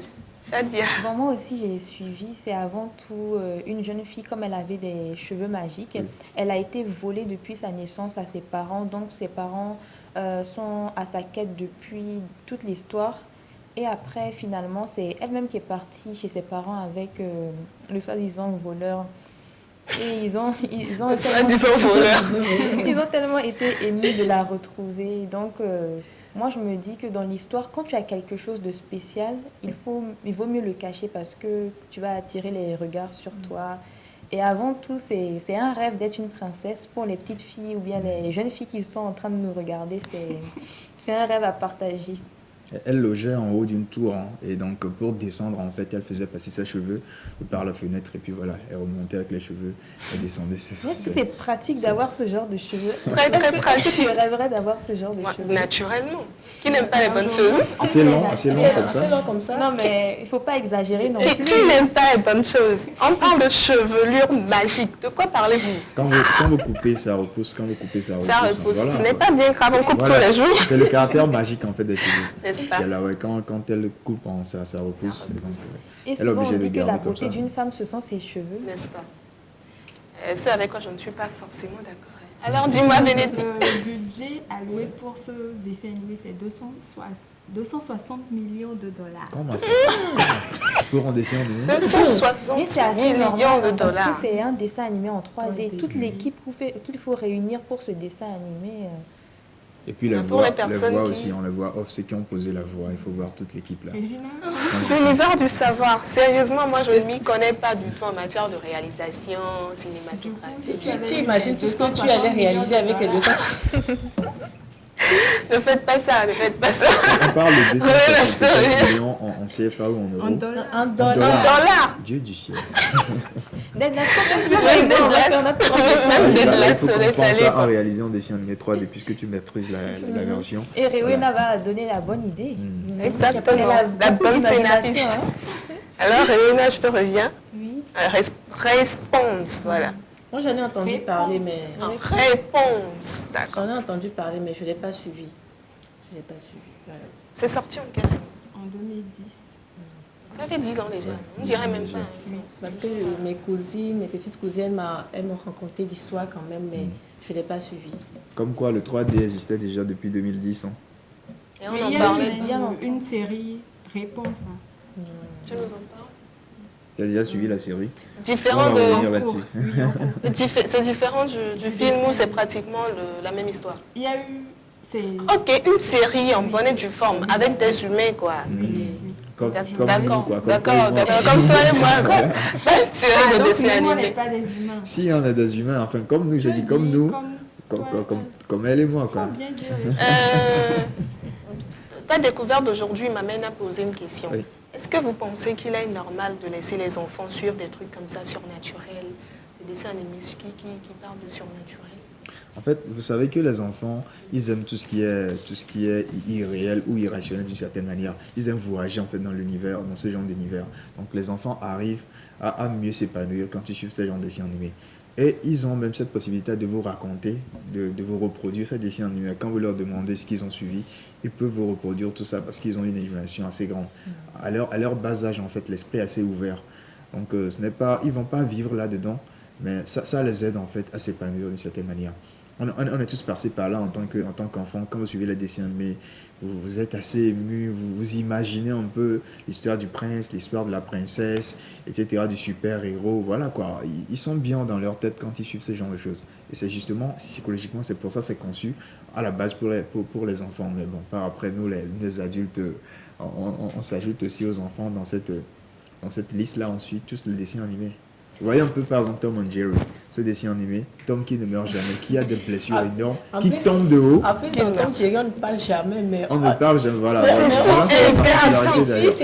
Shadia. Bon, moi aussi, j'ai suivi. C'est avant tout une jeune fille, comme elle avait des cheveux magiques. Oui. Elle a été volée depuis sa naissance à ses parents. Donc, ses parents sont à sa quête depuis toute l'histoire. Et après, finalement, c'est elle-même qui est partie chez ses parents avec le soi-disant voleur. Et ils ont tellement été émus de la retrouver. Donc, moi, je me dis que dans l'histoire, quand tu as quelque chose de spécial, il vaut mieux le cacher parce que tu vas attirer les regards sur toi. Et avant tout, c'est un rêve d'être une princesse pour les petites filles ou bien les jeunes filles qui sont en train de nous regarder. C'est un rêve à partager. Elle logeait en haut d'une tour, hein, et donc pour descendre, en fait, elle faisait passer ses cheveux par la fenêtre, et puis voilà, elle remontait avec les cheveux, elle descendait. Est-ce que c'est pratique d'avoir ce genre de cheveux? Très, très pratique. Est-ce que tu rêverais d'avoir ce genre de cheveux? Naturellement. Qui n'aime pas les bonnes choses? C'est long comme ça. C'est long comme ça. Non, mais il ne faut pas exagérer non plus. Qui n'aime pas les bonnes choses? On parle de chevelure magique. De quoi parlez-vous? Quand vous coupez, ça repousse. Quand vous coupez, ça repousse. Ça repousse. Voilà, ce n'est pas bien grave, on coupe tous les jours. C'est le caractère magique en fait des cheveux. N'est-ce pas? Là, ouais, quand elle coupe, ça repousse. Et souvent, on dit que la beauté d'une femme, ce sont ses cheveux. N'est-ce pas? Ce avec quoi je ne suis pas forcément d'accord. Alors, dis-moi, Bénédicte. Le budget alloué pour ce dessin animé, c'est 260 millions de dollars. Comment ça? Pour un dessin animé? 260 millions de dollars. Parce que c'est un dessin animé en 3D. Toute l'équipe qu'il faut réunir pour ce dessin animé... Et puis les voix aussi, on les voit off, ceux qui ont posé la voix, il faut voir toute l'équipe là. L'univers du savoir, sérieusement, moi je ne m'y connais pas du tout en matière de réalisation cinématographique. Tu imagines tout ce que tu allais réaliser avec les 200. Ne faites pas ça, ne faites pas ça. On parle de 250 millions en CFA ou en euros? En dollars. Dieu du ciel. Même des il faut qu'on pense à réaliser en dessin animé 3D puisque tu maîtrises la version. Et Rewena va donner la bonne idée. Exactement, la bonne scénariste. Alors Rewena, je te reviens. Oui. Réponse, voilà. Moi, j'en ai entendu parler, mais... Réponse, d'accord. J'en ai entendu parler, mais je ne l'ai pas suivi. Voilà. C'est sorti en quelle année? En 2010. Ça fait 10 ans déjà. On dirait même pas. Parce que mes petites cousines, elles m'ont raconté l'histoire quand même, mais je ne l'ai pas suivi. Comme quoi, le 3D existait déjà depuis 2010. Hein. Et on en parlait. Il y a une série Réponse. Tu nous en parles? Tu as déjà suivi la série? Différent c'est différent du film où c'est pratiquement la même histoire. Il y a eu... Ok, une série en bonne et due forme, avec des humains, quoi. D'accord, comme toi et moi, quoi. Une série de dessins animés. On n'est pas des humains. Si, on est des humains, enfin, comme nous, j'ai dit comme nous, comme elle et moi, quoi. Bien dire ta découverte d'aujourd'hui m'amène à poser une question. Oui. Est-ce que vous pensez qu'il est normal de laisser les enfants suivre des trucs comme ça, surnaturels, des dessins animés qui parlent de surnaturel? En fait, vous savez que les enfants, ils aiment tout ce qui est irréel ou irrationnel d'une certaine manière. Ils aiment voyager en fait dans l'univers, dans ce genre d'univers. Donc les enfants arrivent à mieux s'épanouir quand ils suivent ce genre de dessins animés. Et ils ont même cette possibilité de vous raconter, de vous reproduire ces dessins animés. Quand vous leur demandez ce qu'ils ont suivi, ils peuvent vous reproduire tout ça parce qu'ils ont une imagination assez grande. À leur bas âge, en fait, l'esprit est assez ouvert. Donc ce n'est pas, ils ne vont pas vivre là-dedans, mais ça les aide en fait à s'épanouir d'une certaine manière. On est tous passés par là en tant qu'enfant. Quand vous suivez les dessins animés, vous êtes assez ému, vous imaginez un peu l'histoire du prince, l'histoire de la princesse, etc., du super-héros. Voilà quoi. Ils sont bien dans leur tête quand ils suivent ce genre de choses. Et c'est justement, psychologiquement, c'est pour ça que c'est conçu à la base pour les enfants. Mais bon, par après, nous, les adultes, on s'ajoute aussi aux enfants dans cette liste-là. On suit tous les dessins animés. Vous voyez un peu par exemple Tom and Jerry, ce dessin animé, Tom qui ne meurt jamais, qui a des blessures énormes, qui tombe de haut. En plus, dans Tom Jerry, on ne parle jamais, mais... On ne parle jamais, voilà. C'est ça, c'est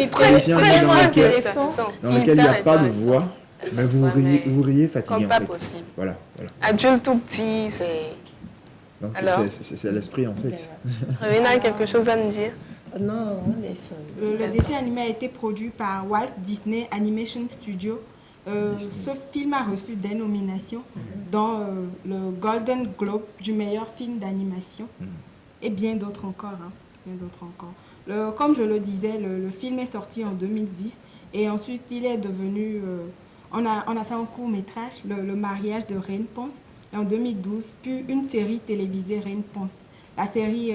très intéressant. Dans lequel il n'y a pas de voix, mais vous riez fatigué en fait. Possible. Voilà. Adulte tout petit, c'est... Donc c'est l'esprit en fait. Rewena a quelque chose à nous dire? Non, on laisse. Le dessin animé a été produit par Walt Disney Animation Studio. Ce film a reçu des nominations dans le Golden Globe du meilleur film d'animation et bien d'autres encore. Comme je le disais, le film est sorti en 2010 et ensuite il est devenu... on a fait un court-métrage, le mariage de Reine Ponce, en 2012, puis une série télévisée Reine Ponce. La série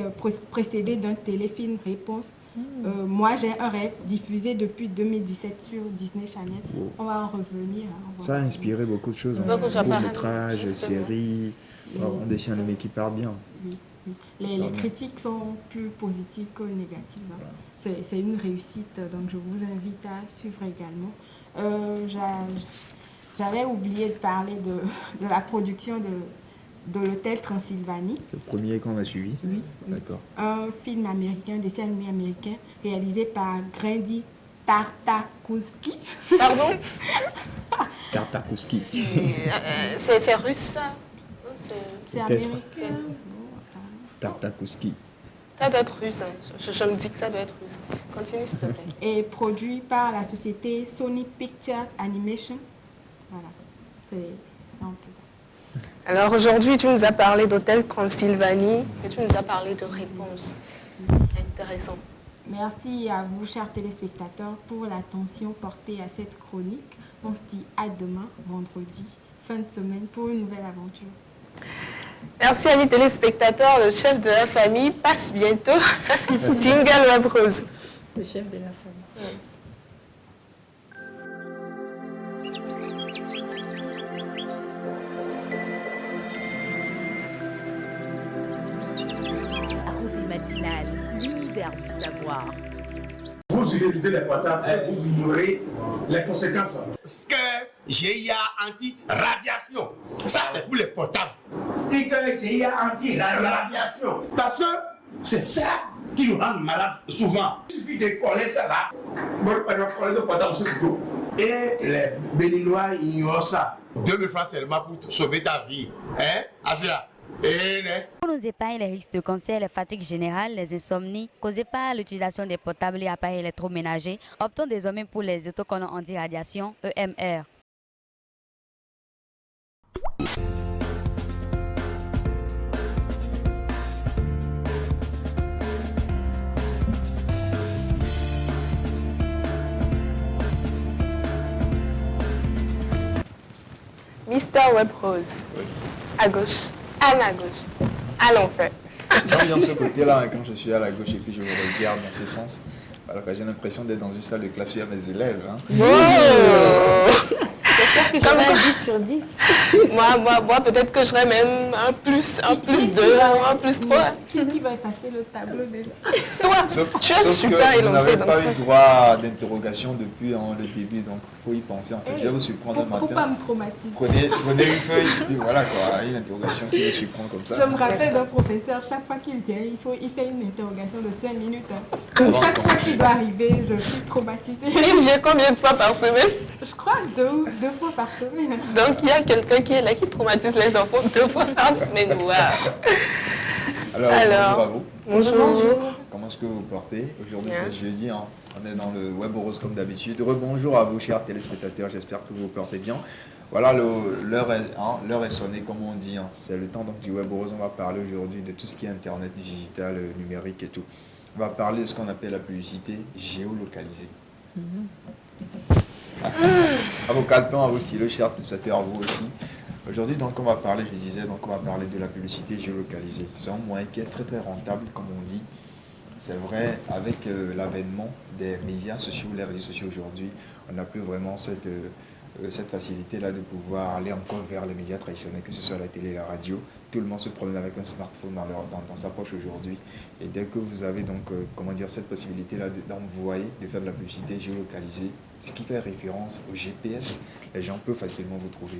précédée d'un téléfilm Réponse. Moi, j'ai un rêve diffusé depuis 2017 sur Disney Channel. Wow. On va en revenir. Ça a inspiré beaucoup de choses. Court-métrage, séries, un dessin animé qui part bien. Oui. Les critiques sont plus positives que négatives. Voilà. C'est une réussite, donc je vous invite à suivre également. j'avais oublié de parler de la production de l'Hôtel Transylvanie. Le premier qu'on a suivi? Oui. D'accord. Un film américain, dessin animé américain, réalisé par Grady Tartakovsky. Pardon? Tartakovsky. C'est russe, ça? C'est américain. Tartakovsky. Ça doit être russe. Je me dis que ça doit être russe. Continue, s'il te plaît. Et produit par la société Sony Pictures Animation. Voilà. C'est un peu ça. Alors aujourd'hui, tu nous as parlé d'Hôtel Transylvanie et tu nous as parlé de réponses. Intéressant. Merci à vous, chers téléspectateurs, pour l'attention portée à cette chronique. On se dit à demain, vendredi, fin de semaine, pour une nouvelle aventure. Merci, amis téléspectateurs. Le chef de la famille passe bientôt. Jingle Web Rose. Le chef de la famille. Rosée matinale, l'univers du savoir. Vous utilisez les portables, vous ignorez les conséquences. Sticker GIA anti-radiation. Ça, c'est pour les portables. Sticker GIA anti-radiation. Parce que c'est ça qui nous rend malades souvent. Il suffit de coller ça là. Coller le portable sur le dos. Et les Béninois ignorent ça. 2000 francs seulement pour sauver ta vie. Hein, Asia? Pour nous épargner les risques de cancer, les fatigues générales, les insomnies causées par l'utilisation des portables et appareils électroménagers, optons désormais pour les autocollants anti-radiation EMR. Mister Web Rose. À gauche. À gauche. À l'enfer. Quand viens de ce côté-là, quand je suis à la gauche et puis je me regarde dans ce sens, alors que j'ai l'impression d'être dans une salle de classe où il y a mes élèves. Hein. Wow. J'espère que j'aurai un 10 sur 10. Moi peut-être que j'aurais même un plus 2, un plus 3. Qu'est-ce qui va effacer le tableau déjà? Toi, tu es super élancé. Vous n'avez pas eu droit d'interrogation depuis le début, donc il faut y penser. En fait, je vais vous surprendre un matin. Faut pas me traumatiser. Prenez une feuille et puis voilà quoi, une interrogation qui vous surprend comme ça. Je me rappelle d'un professeur, chaque fois qu'il vient, il fait une interrogation de 5 minutes. Hein. Chaque fois qu'il doit arriver, je suis traumatisée. Il vient combien de fois par semaine? Je crois 2 fois par semaine. Donc il y a quelqu'un qui est là qui traumatise les enfants 2 fois par semaine. Wow. Alors, bonjour à vous. Bonjour. Comment est-ce que vous portez? Aujourd'hui c'est jeudi, hein. On est dans le Web Rose comme d'habitude. Rebonjour à vous chers téléspectateurs, j'espère que vous vous portez bien. Voilà, l'heure est sonnée comme on dit. Hein. C'est le temps donc, du Web Rose. On va parler aujourd'hui de tout ce qui est Internet, digital, numérique et tout. On va parler de ce qu'on appelle la publicité géolocalisée. À vos calepins, à vos stylos, chers téléspectateurs, à vous aussi. Aujourd'hui, donc, on va parler, je disais, donc, on va parler de la publicité géolocalisée. C'est un moyen qui est très très rentable, comme on dit. C'est vrai, avec l'avènement des médias sociaux, les réseaux sociaux aujourd'hui, on n'a plus vraiment cette facilité-là de pouvoir aller encore vers les médias traditionnels, que ce soit la télé, la radio. Tout le monde se promène avec un smartphone dans sa poche aujourd'hui. Et dès que vous avez donc, cette possibilité-là d'envoyer, de faire de la publicité géolocalisée, ce qui fait référence au GPS, les gens peuvent facilement vous trouver.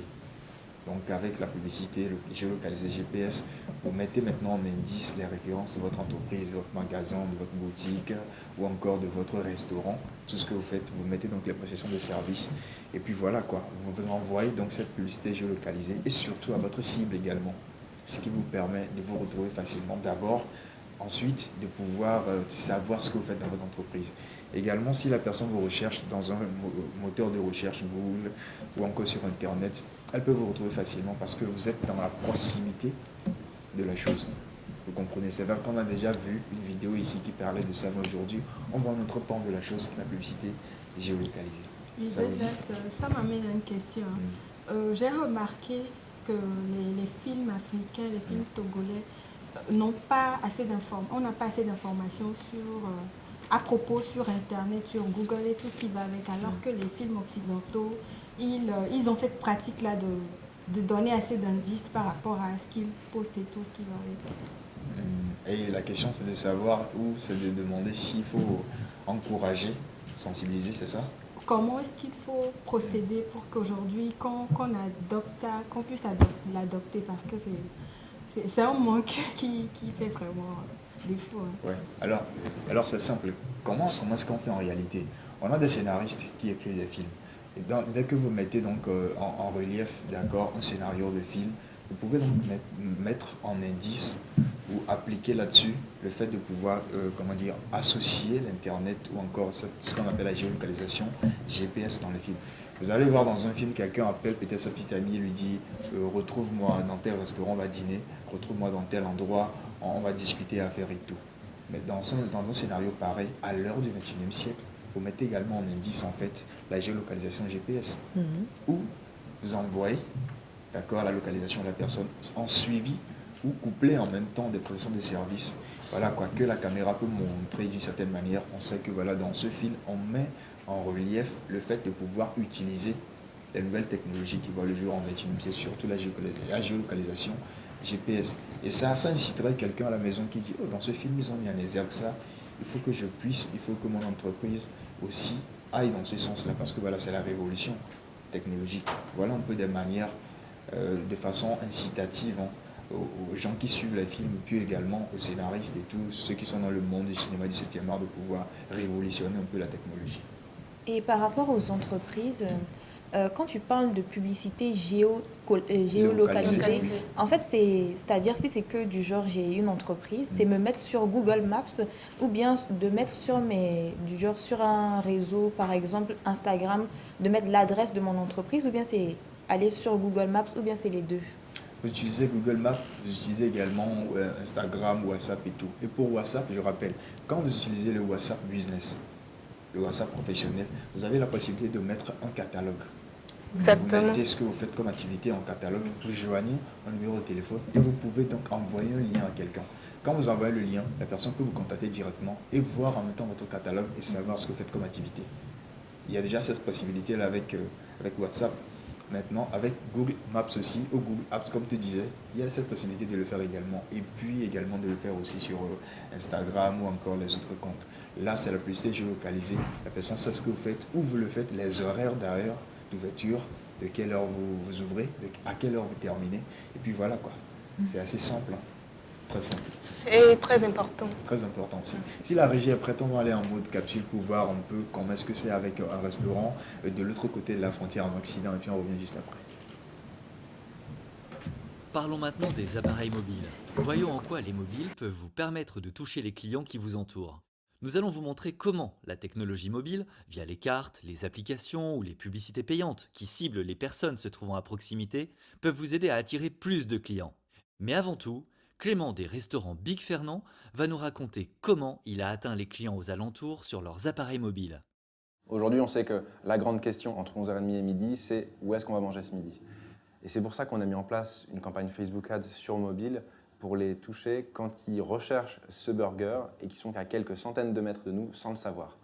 Donc avec la publicité géolocalisée GPS, vous mettez maintenant en indice les références de votre entreprise, de votre magasin, de votre boutique ou encore de votre restaurant. Tout ce que vous faites, vous mettez donc les prestations de services. Et puis voilà quoi, vous envoyez donc cette publicité géolocalisée et surtout à votre cible également. Ce qui vous permet de vous retrouver facilement d'abord. Ensuite, de pouvoir savoir ce que vous faites dans votre entreprise. Également, si la personne vous recherche dans un moteur de recherche Google ou encore sur Internet, elle peut vous retrouver facilement parce que vous êtes dans la proximité de la chose. Vous comprenez, c'est vrai qu'on a déjà vu une vidéo ici qui parlait de ça, mais aujourd'hui, on voit notre pan de la chose, la publicité géolocalisée. Oui, ça m'amène à une question. J'ai remarqué que les films africains, les films togolais, n'ont pas assez d'informations. On n'a pas assez d'informations à propos sur Internet, sur Google et tout ce qui va avec, alors que les films occidentaux, ils ont cette pratique-là de donner assez d'indices par rapport à ce qu'ils postent et tout ce qui va avec. Et la question, c'est de savoir c'est de demander s'il faut encourager, sensibiliser, c'est ça? comment est-ce qu'il faut procéder pour qu'aujourd'hui, qu'on adopte ça, qu'on puisse l'adopter, parce que c'est un manque qui fait vraiment défaut. Hein. Ouais. Alors c'est simple. Comment est-ce qu'on fait en réalité? On a des scénaristes qui écrivent des films. Et dès que vous mettez donc en relief, d'accord, un scénario de film, vous pouvez donc mettre en indice ou appliquer là-dessus le fait de pouvoir, associer l'Internet ou encore ce qu'on appelle la géolocalisation, GPS dans les films. Vous allez voir dans un film, quelqu'un appelle peut-être sa petite amie et lui dit retrouve-moi dans tel restaurant, on va dîner, retrouve-moi dans tel endroit, on va discuter, affaires et tout. Mais dans un scénario pareil, à l'heure du XXIe siècle, vous mettez également en indice en fait la géolocalisation GPS, où vous envoyez la localisation de la personne en suivi ou couplé en même temps des prestations de services. Voilà quoi, que la caméra peut montrer d'une certaine manière. On sait que voilà, dans ce film, on met en relief le fait de pouvoir utiliser les nouvelles technologies qui voient le jour en 21e siècle, surtout la géolocalisation GPS. Et ça inciterait quelqu'un à la maison qui dit, oh, dans ce film, ils ont mis en exergue ça, il faut que mon entreprise aussi aille dans ce sens-là, parce que voilà, c'est la révolution technologique. Voilà un peu des manières, de façon incitative, aux gens qui suivent les films, puis également aux scénaristes et tous ceux qui sont dans le monde du cinéma du 7e art, de pouvoir révolutionner un peu la technologie. Et par rapport aux entreprises, quand tu parles de publicité géolocalisée, en fait, c'est-à-dire si c'est que du genre j'ai une entreprise, c'est me mettre sur Google Maps ou bien de mettre sur sur un réseau, par exemple Instagram, de mettre l'adresse de mon entreprise, ou bien c'est aller sur Google Maps, ou bien c'est les deux. Vous utilisez Google Maps, vous utilisez également Instagram, WhatsApp et tout. Et pour WhatsApp, je rappelle, quand vous utilisez le WhatsApp Business, le WhatsApp professionnel, vous avez la possibilité de mettre un catalogue. Exactement. Vous mettez ce que vous faites comme activité en catalogue, vous joignez un numéro de téléphone et vous pouvez donc envoyer un lien à quelqu'un. Quand vous envoyez le lien, la personne peut vous contacter directement et voir en même temps votre catalogue et savoir ce que vous faites comme activité. Il y a déjà cette possibilité-là avec WhatsApp. Maintenant, avec Google Maps aussi, ou Google Apps, comme tu disais, il y a cette possibilité de le faire également. Et puis également de le faire aussi sur Instagram ou encore les autres comptes. Là, c'est la publicité géolocalisée. La personne sait ce que vous faites, où vous le faites, les horaires d'ailleurs, d'ouverture, de quelle heure vous ouvrez, à quelle heure vous terminez. Et puis voilà quoi. C'est assez simple. Hein. Très simple. Et très important. Très important aussi. Si la régie est prête, on va aller en mode capsule pour voir un peu comment est-ce que c'est avec un restaurant de l'autre côté de la frontière en Occident, et puis on revient juste après. Parlons maintenant des appareils mobiles. Voyons en quoi les mobiles peuvent vous permettre de toucher les clients qui vous entourent. Nous allons vous montrer comment la technologie mobile, via les cartes, les applications ou les publicités payantes qui ciblent les personnes se trouvant à proximité, peuvent vous aider à attirer plus de clients. Mais avant tout, Clément des restaurants Big Fernand va nous raconter comment il a atteint les clients aux alentours sur leurs appareils mobiles. Aujourd'hui, on sait que la grande question entre 11h30 et midi, c'est où est-ce qu'on va manger ce midi. Et c'est pour ça qu'on a mis en place une campagne Facebook Ads sur mobile pour les toucher quand ils recherchent ce burger et qui sont qu'à quelques centaines de mètres de nous sans le savoir.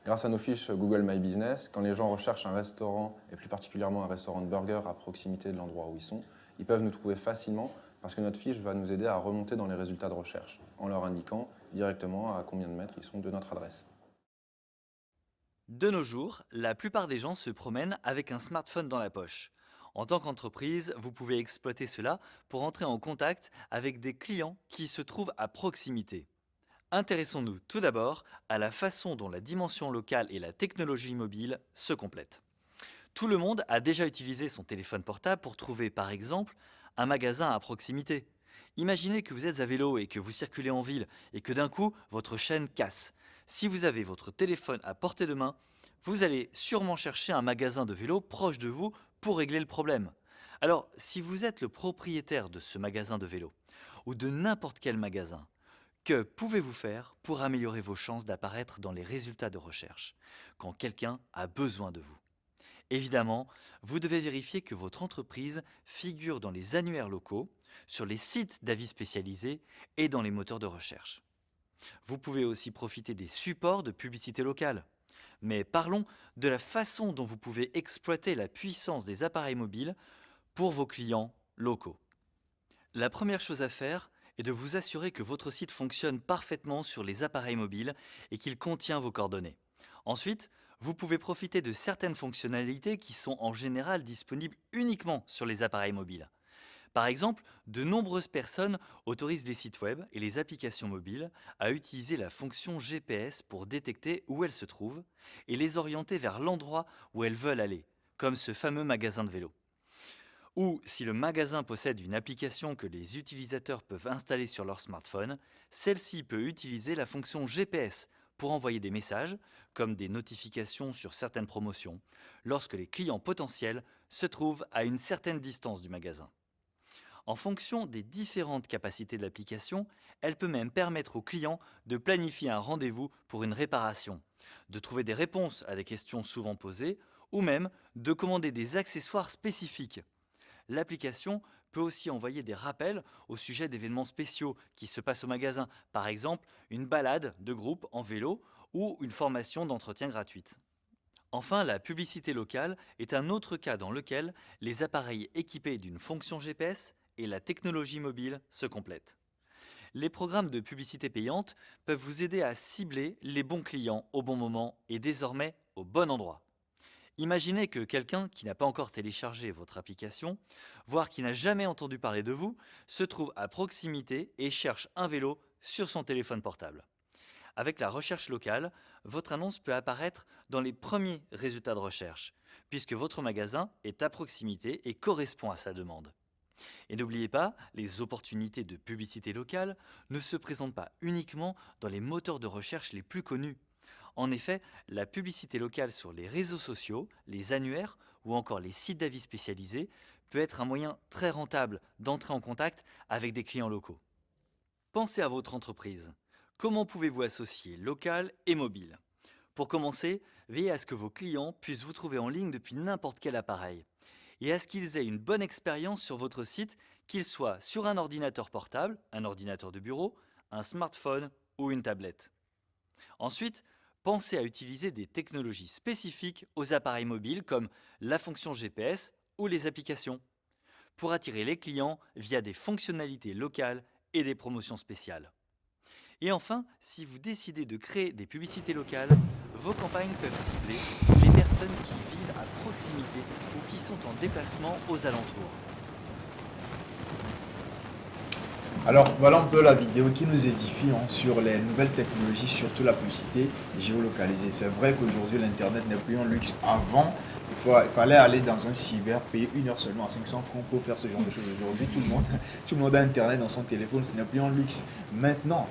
Grâce à nos fiches Google My Business, quand les gens recherchent un restaurant, et plus particulièrement un restaurant de burger à proximité de l'endroit où ils sont, ils peuvent nous trouver facilement parce que notre fiche va nous aider à remonter dans les résultats de recherche en leur indiquant directement à combien de mètres ils sont de notre adresse. De nos jours, la plupart des gens se promènent avec un smartphone dans la poche. En tant qu'entreprise, vous pouvez exploiter cela pour entrer en contact avec des clients qui se trouvent à proximité. Intéressons-nous tout d'abord à la façon dont la dimension locale et la technologie mobile se complètent. Tout le monde a déjà utilisé son téléphone portable pour trouver par exemple un magasin à proximité. Imaginez que vous êtes à vélo et que vous circulez en ville et que d'un coup votre chaîne casse. Si vous avez votre téléphone à portée de main, vous allez sûrement chercher un magasin de vélo proche de vous pour régler le problème. Alors, si vous êtes le propriétaire de ce magasin de vélo ou de n'importe quel magasin, que pouvez-vous faire pour améliorer vos chances d'apparaître dans les résultats de recherche quand quelqu'un a besoin de vous? Évidemment, vous devez vérifier que votre entreprise figure dans les annuaires locaux, sur les sites d'avis spécialisés et dans les moteurs de recherche. Vous pouvez aussi profiter des supports de publicité locale. Mais parlons de la façon dont vous pouvez exploiter la puissance des appareils mobiles pour vos clients locaux. La première chose à faire est de vous assurer que votre site fonctionne parfaitement sur les appareils mobiles et qu'il contient vos coordonnées. Ensuite, vous pouvez profiter de certaines fonctionnalités qui sont en général disponibles uniquement sur les appareils mobiles. Par exemple, de nombreuses personnes autorisent les sites web et les applications mobiles à utiliser la fonction GPS pour détecter où elles se trouvent et les orienter vers l'endroit où elles veulent aller, comme ce fameux magasin de vélo. Ou si le magasin possède une application que les utilisateurs peuvent installer sur leur smartphone, celle-ci peut utiliser la fonction GPS pour envoyer des messages, comme des notifications sur certaines promotions, lorsque les clients potentiels se trouvent à une certaine distance du magasin. En fonction des différentes capacités de l'application, elle peut même permettre aux clients de planifier un rendez-vous pour une réparation, de trouver des réponses à des questions souvent posées, ou même de commander des accessoires spécifiques. L'application peut aussi envoyer des rappels au sujet d'événements spéciaux qui se passent au magasin, par exemple une balade de groupe en vélo ou une formation d'entretien gratuite. Enfin, la publicité locale est un autre cas dans lequel les appareils équipés d'une fonction GPS et la technologie mobile se complètent. Les programmes de publicité payante peuvent vous aider à cibler les bons clients au bon moment et désormais au bon endroit. Imaginez que quelqu'un qui n'a pas encore téléchargé votre application, voire qui n'a jamais entendu parler de vous, se trouve à proximité et cherche un vélo sur son téléphone portable. Avec la recherche locale, votre annonce peut apparaître dans les premiers résultats de recherche, puisque votre magasin est à proximité et correspond à sa demande. Et n'oubliez pas, les opportunités de publicité locale ne se présentent pas uniquement dans les moteurs de recherche les plus connus. En effet, la publicité locale sur les réseaux sociaux, les annuaires ou encore les sites d'avis spécialisés peut être un moyen très rentable d'entrer en contact avec des clients locaux. Pensez à votre entreprise. Comment pouvez-vous associer local et mobile? Pour commencer, veillez à ce que vos clients puissent vous trouver en ligne depuis n'importe quel appareil et à ce qu'ils aient une bonne expérience sur votre site, qu'ils soient sur un ordinateur portable, un ordinateur de bureau, un smartphone ou une tablette. Ensuite, pensez à utiliser des technologies spécifiques aux appareils mobiles comme la fonction GPS ou les applications, pour attirer les clients via des fonctionnalités locales et des promotions spéciales. Et enfin, si vous décidez de créer des publicités locales, vos campagnes peuvent cibler les personnes qui vivent à proximité ou qui sont en déplacement aux alentours. Alors voilà un peu la vidéo qui nous édifie sur les nouvelles technologies, surtout la publicité géolocalisée. C'est vrai qu'aujourd'hui l'internet n'est plus un luxe. Avant, il fallait aller dans un cyber, payer 1 heure seulement à 500 francs pour faire ce genre de choses. Aujourd'hui, tout le monde a internet dans son téléphone, ce n'est plus un luxe. Maintenant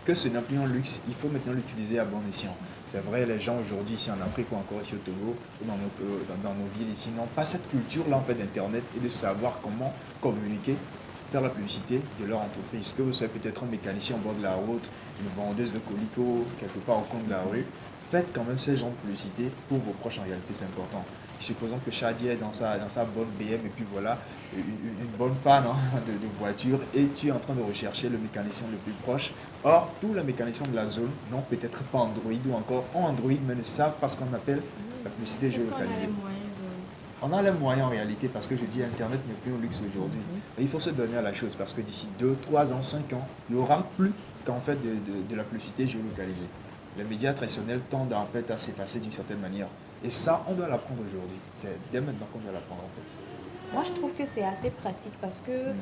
que ce n'est plus un luxe, il faut maintenant l'utiliser à bon escient. C'est vrai, les gens aujourd'hui ici en Afrique ou encore ici au Togo ou dans nos villes ici n'ont pas cette culture-là en fait d'internet et de savoir comment communiquer, faire la publicité de leur entreprise. Que vous soyez peut-être un mécanicien au bord de la route, une vendeuse de colicot quelque part au coin de la rue, faites quand même ces genres de publicité pour vos proches en réalité, c'est important. Supposons que Shadi est dans sa bonne BM et puis voilà, une bonne panne de voiture et tu es en train de rechercher le mécanicien le plus proche. Or, tous les mécaniciens de la zone n'ont peut-être pas Android ou encore ont Android mais ne savent pas ce qu'on appelle la publicité géolocalisée. On a les moyens en réalité parce que je dis Internet n'est plus un luxe aujourd'hui. Mais il faut se donner à la chose parce que d'ici 2, 3 ans, 5 ans, il n'y aura plus qu'en fait de la publicité géolocalisée. Les médias traditionnels tendent en fait à s'effacer d'une certaine manière. Et ça, on doit l'apprendre aujourd'hui. C'est dès maintenant qu'on doit l'apprendre en fait. Moi, je trouve que c'est assez pratique parce que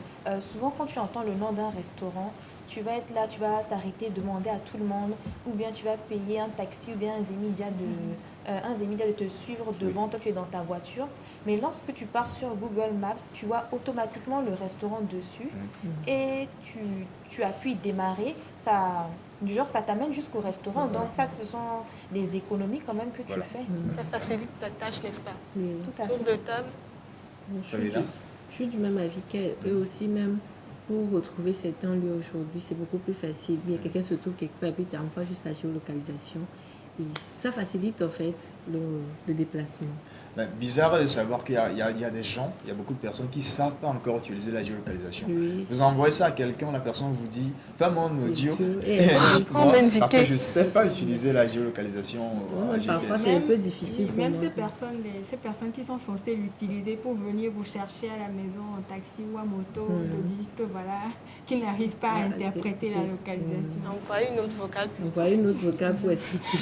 souvent, quand tu entends le nom d'un restaurant, tu vas être là, tu vas t'arrêter, demander à tout le monde, ou bien tu vas payer un taxi ou bien un Zemidia de te suivre devant toi, tu es dans ta voiture. Mais lorsque tu pars sur Google Maps, tu vois automatiquement le restaurant dessus et tu appuies démarrer, ça t'amène jusqu'au restaurant. Donc ça, ce sont des économies quand même que tu fais. Ça facilite ta tâche, n'est-ce pas? Tout à fait. Tour de table. Je suis du même avis qu'elle. Eux aussi, même pour retrouver certains lieux aujourd'hui, c'est beaucoup plus facile. Bien, quelqu'un se trouve quelque part et puis tu envoies juste la géolocalisation. Et ça facilite en fait le déplacement. Ben, bizarre de savoir qu'il y a des gens, il y a beaucoup de personnes qui ne savent pas encore utiliser la géolocalisation. Oui. Vous envoyez ça à quelqu'un, la personne vous dit fais-moi un audio et parce que je ne sais pas utiliser la géolocalisation. Parfois c'est un peu difficile. Même ces personnes qui sont censées l'utiliser pour venir vous chercher à la maison en taxi ou en moto te disent que voilà, qu'ils n'arrivent pas à interpréter la localisation. Envoyez une autre vocale. Envoyez une autre vocale pour expliquer.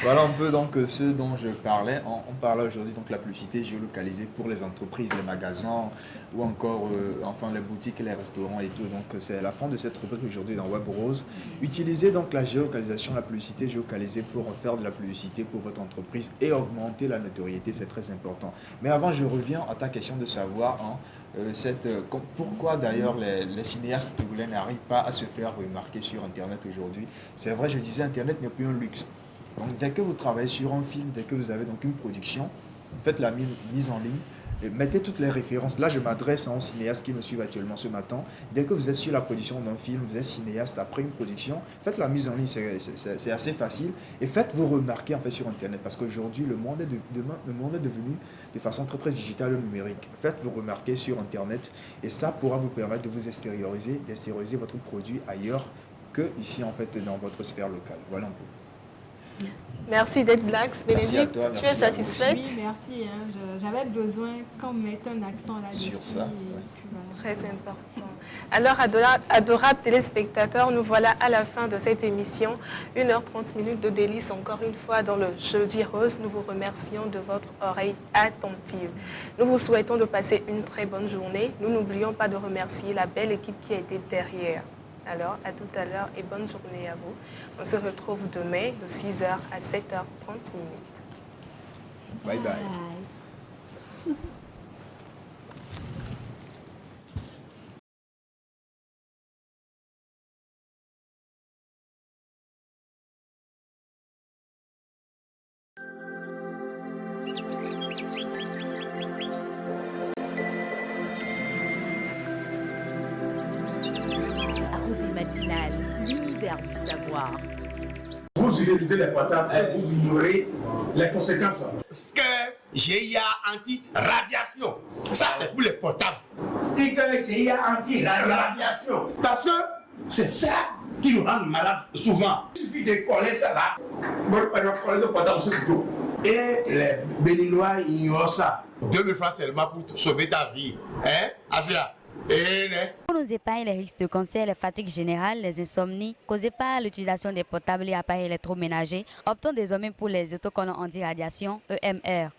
Voilà un peu donc ce dont je parlais. On parlait aujourd'hui donc la publicité géolocalisée pour les entreprises, les magasins ou encore enfin les boutiques, les restaurants et tout. Donc c'est la fin de cette rubrique aujourd'hui dans Web Rose. Utilisez donc la géolocalisation, la publicité géolocalisée pour faire de la publicité pour votre entreprise et augmenter la notoriété, c'est très important. Mais avant, je reviens à ta question de savoir pourquoi d'ailleurs les cinéastes togolais n'arrivent pas à se faire remarquer sur Internet aujourd'hui. C'est vrai, je disais, Internet n'est plus un luxe. Donc dès que vous travaillez sur un film, dès que vous avez donc une production, faites la mise en ligne, et mettez toutes les références. Là, je m'adresse à un cinéaste qui me suit actuellement ce matin. Dès que vous êtes sur la production d'un film, vous êtes cinéaste après une production, faites la mise en ligne, c'est assez facile. Et faites-vous remarquer en fait sur Internet, parce qu'aujourd'hui, le monde est devenu de façon très digitale et numérique. Faites-vous remarquer sur Internet et ça pourra vous permettre de vous extérioriser votre produit ailleurs que ici en fait dans votre sphère locale. Voilà un peu. Merci d'être Blacks. Bénédicte, toi, tu es satisfaite? Oui, merci. J'avais besoin qu'on mette un accent là-dessus. Sur ça. Très important. Alors, adorables téléspectateurs, nous voilà à la fin de cette émission. 1h30 de délices encore une fois dans le Jeudi Rose. Nous vous remercions de votre oreille attentive. Nous vous souhaitons de passer une très bonne journée. Nous n'oublions pas de remercier la belle équipe qui a été derrière. Alors, à tout à l'heure et bonne journée à vous. On se retrouve demain de 6h à 7h30. Bye bye. Rosée matinale, l'univers du savoir. Vous utilisez les portables et vous ignorez les conséquences. Sticker GIA anti-radiation. Ça, c'est pour les portables. Sticker GIA anti-radiation. Parce que c'est ça qui nous rend malades souvent. Il suffit de coller ça là. Coller le portable sur le dos. Et les Béninois ignorent ça. 2000 francs seulement pour sauver ta vie. Hein, Asia? Pour nous épargner les risques de cancer, les fatigues générales, les insomnies causées par l'utilisation des portables et appareils électroménagers, optons désormais pour les autocollants anti-radiation EMR.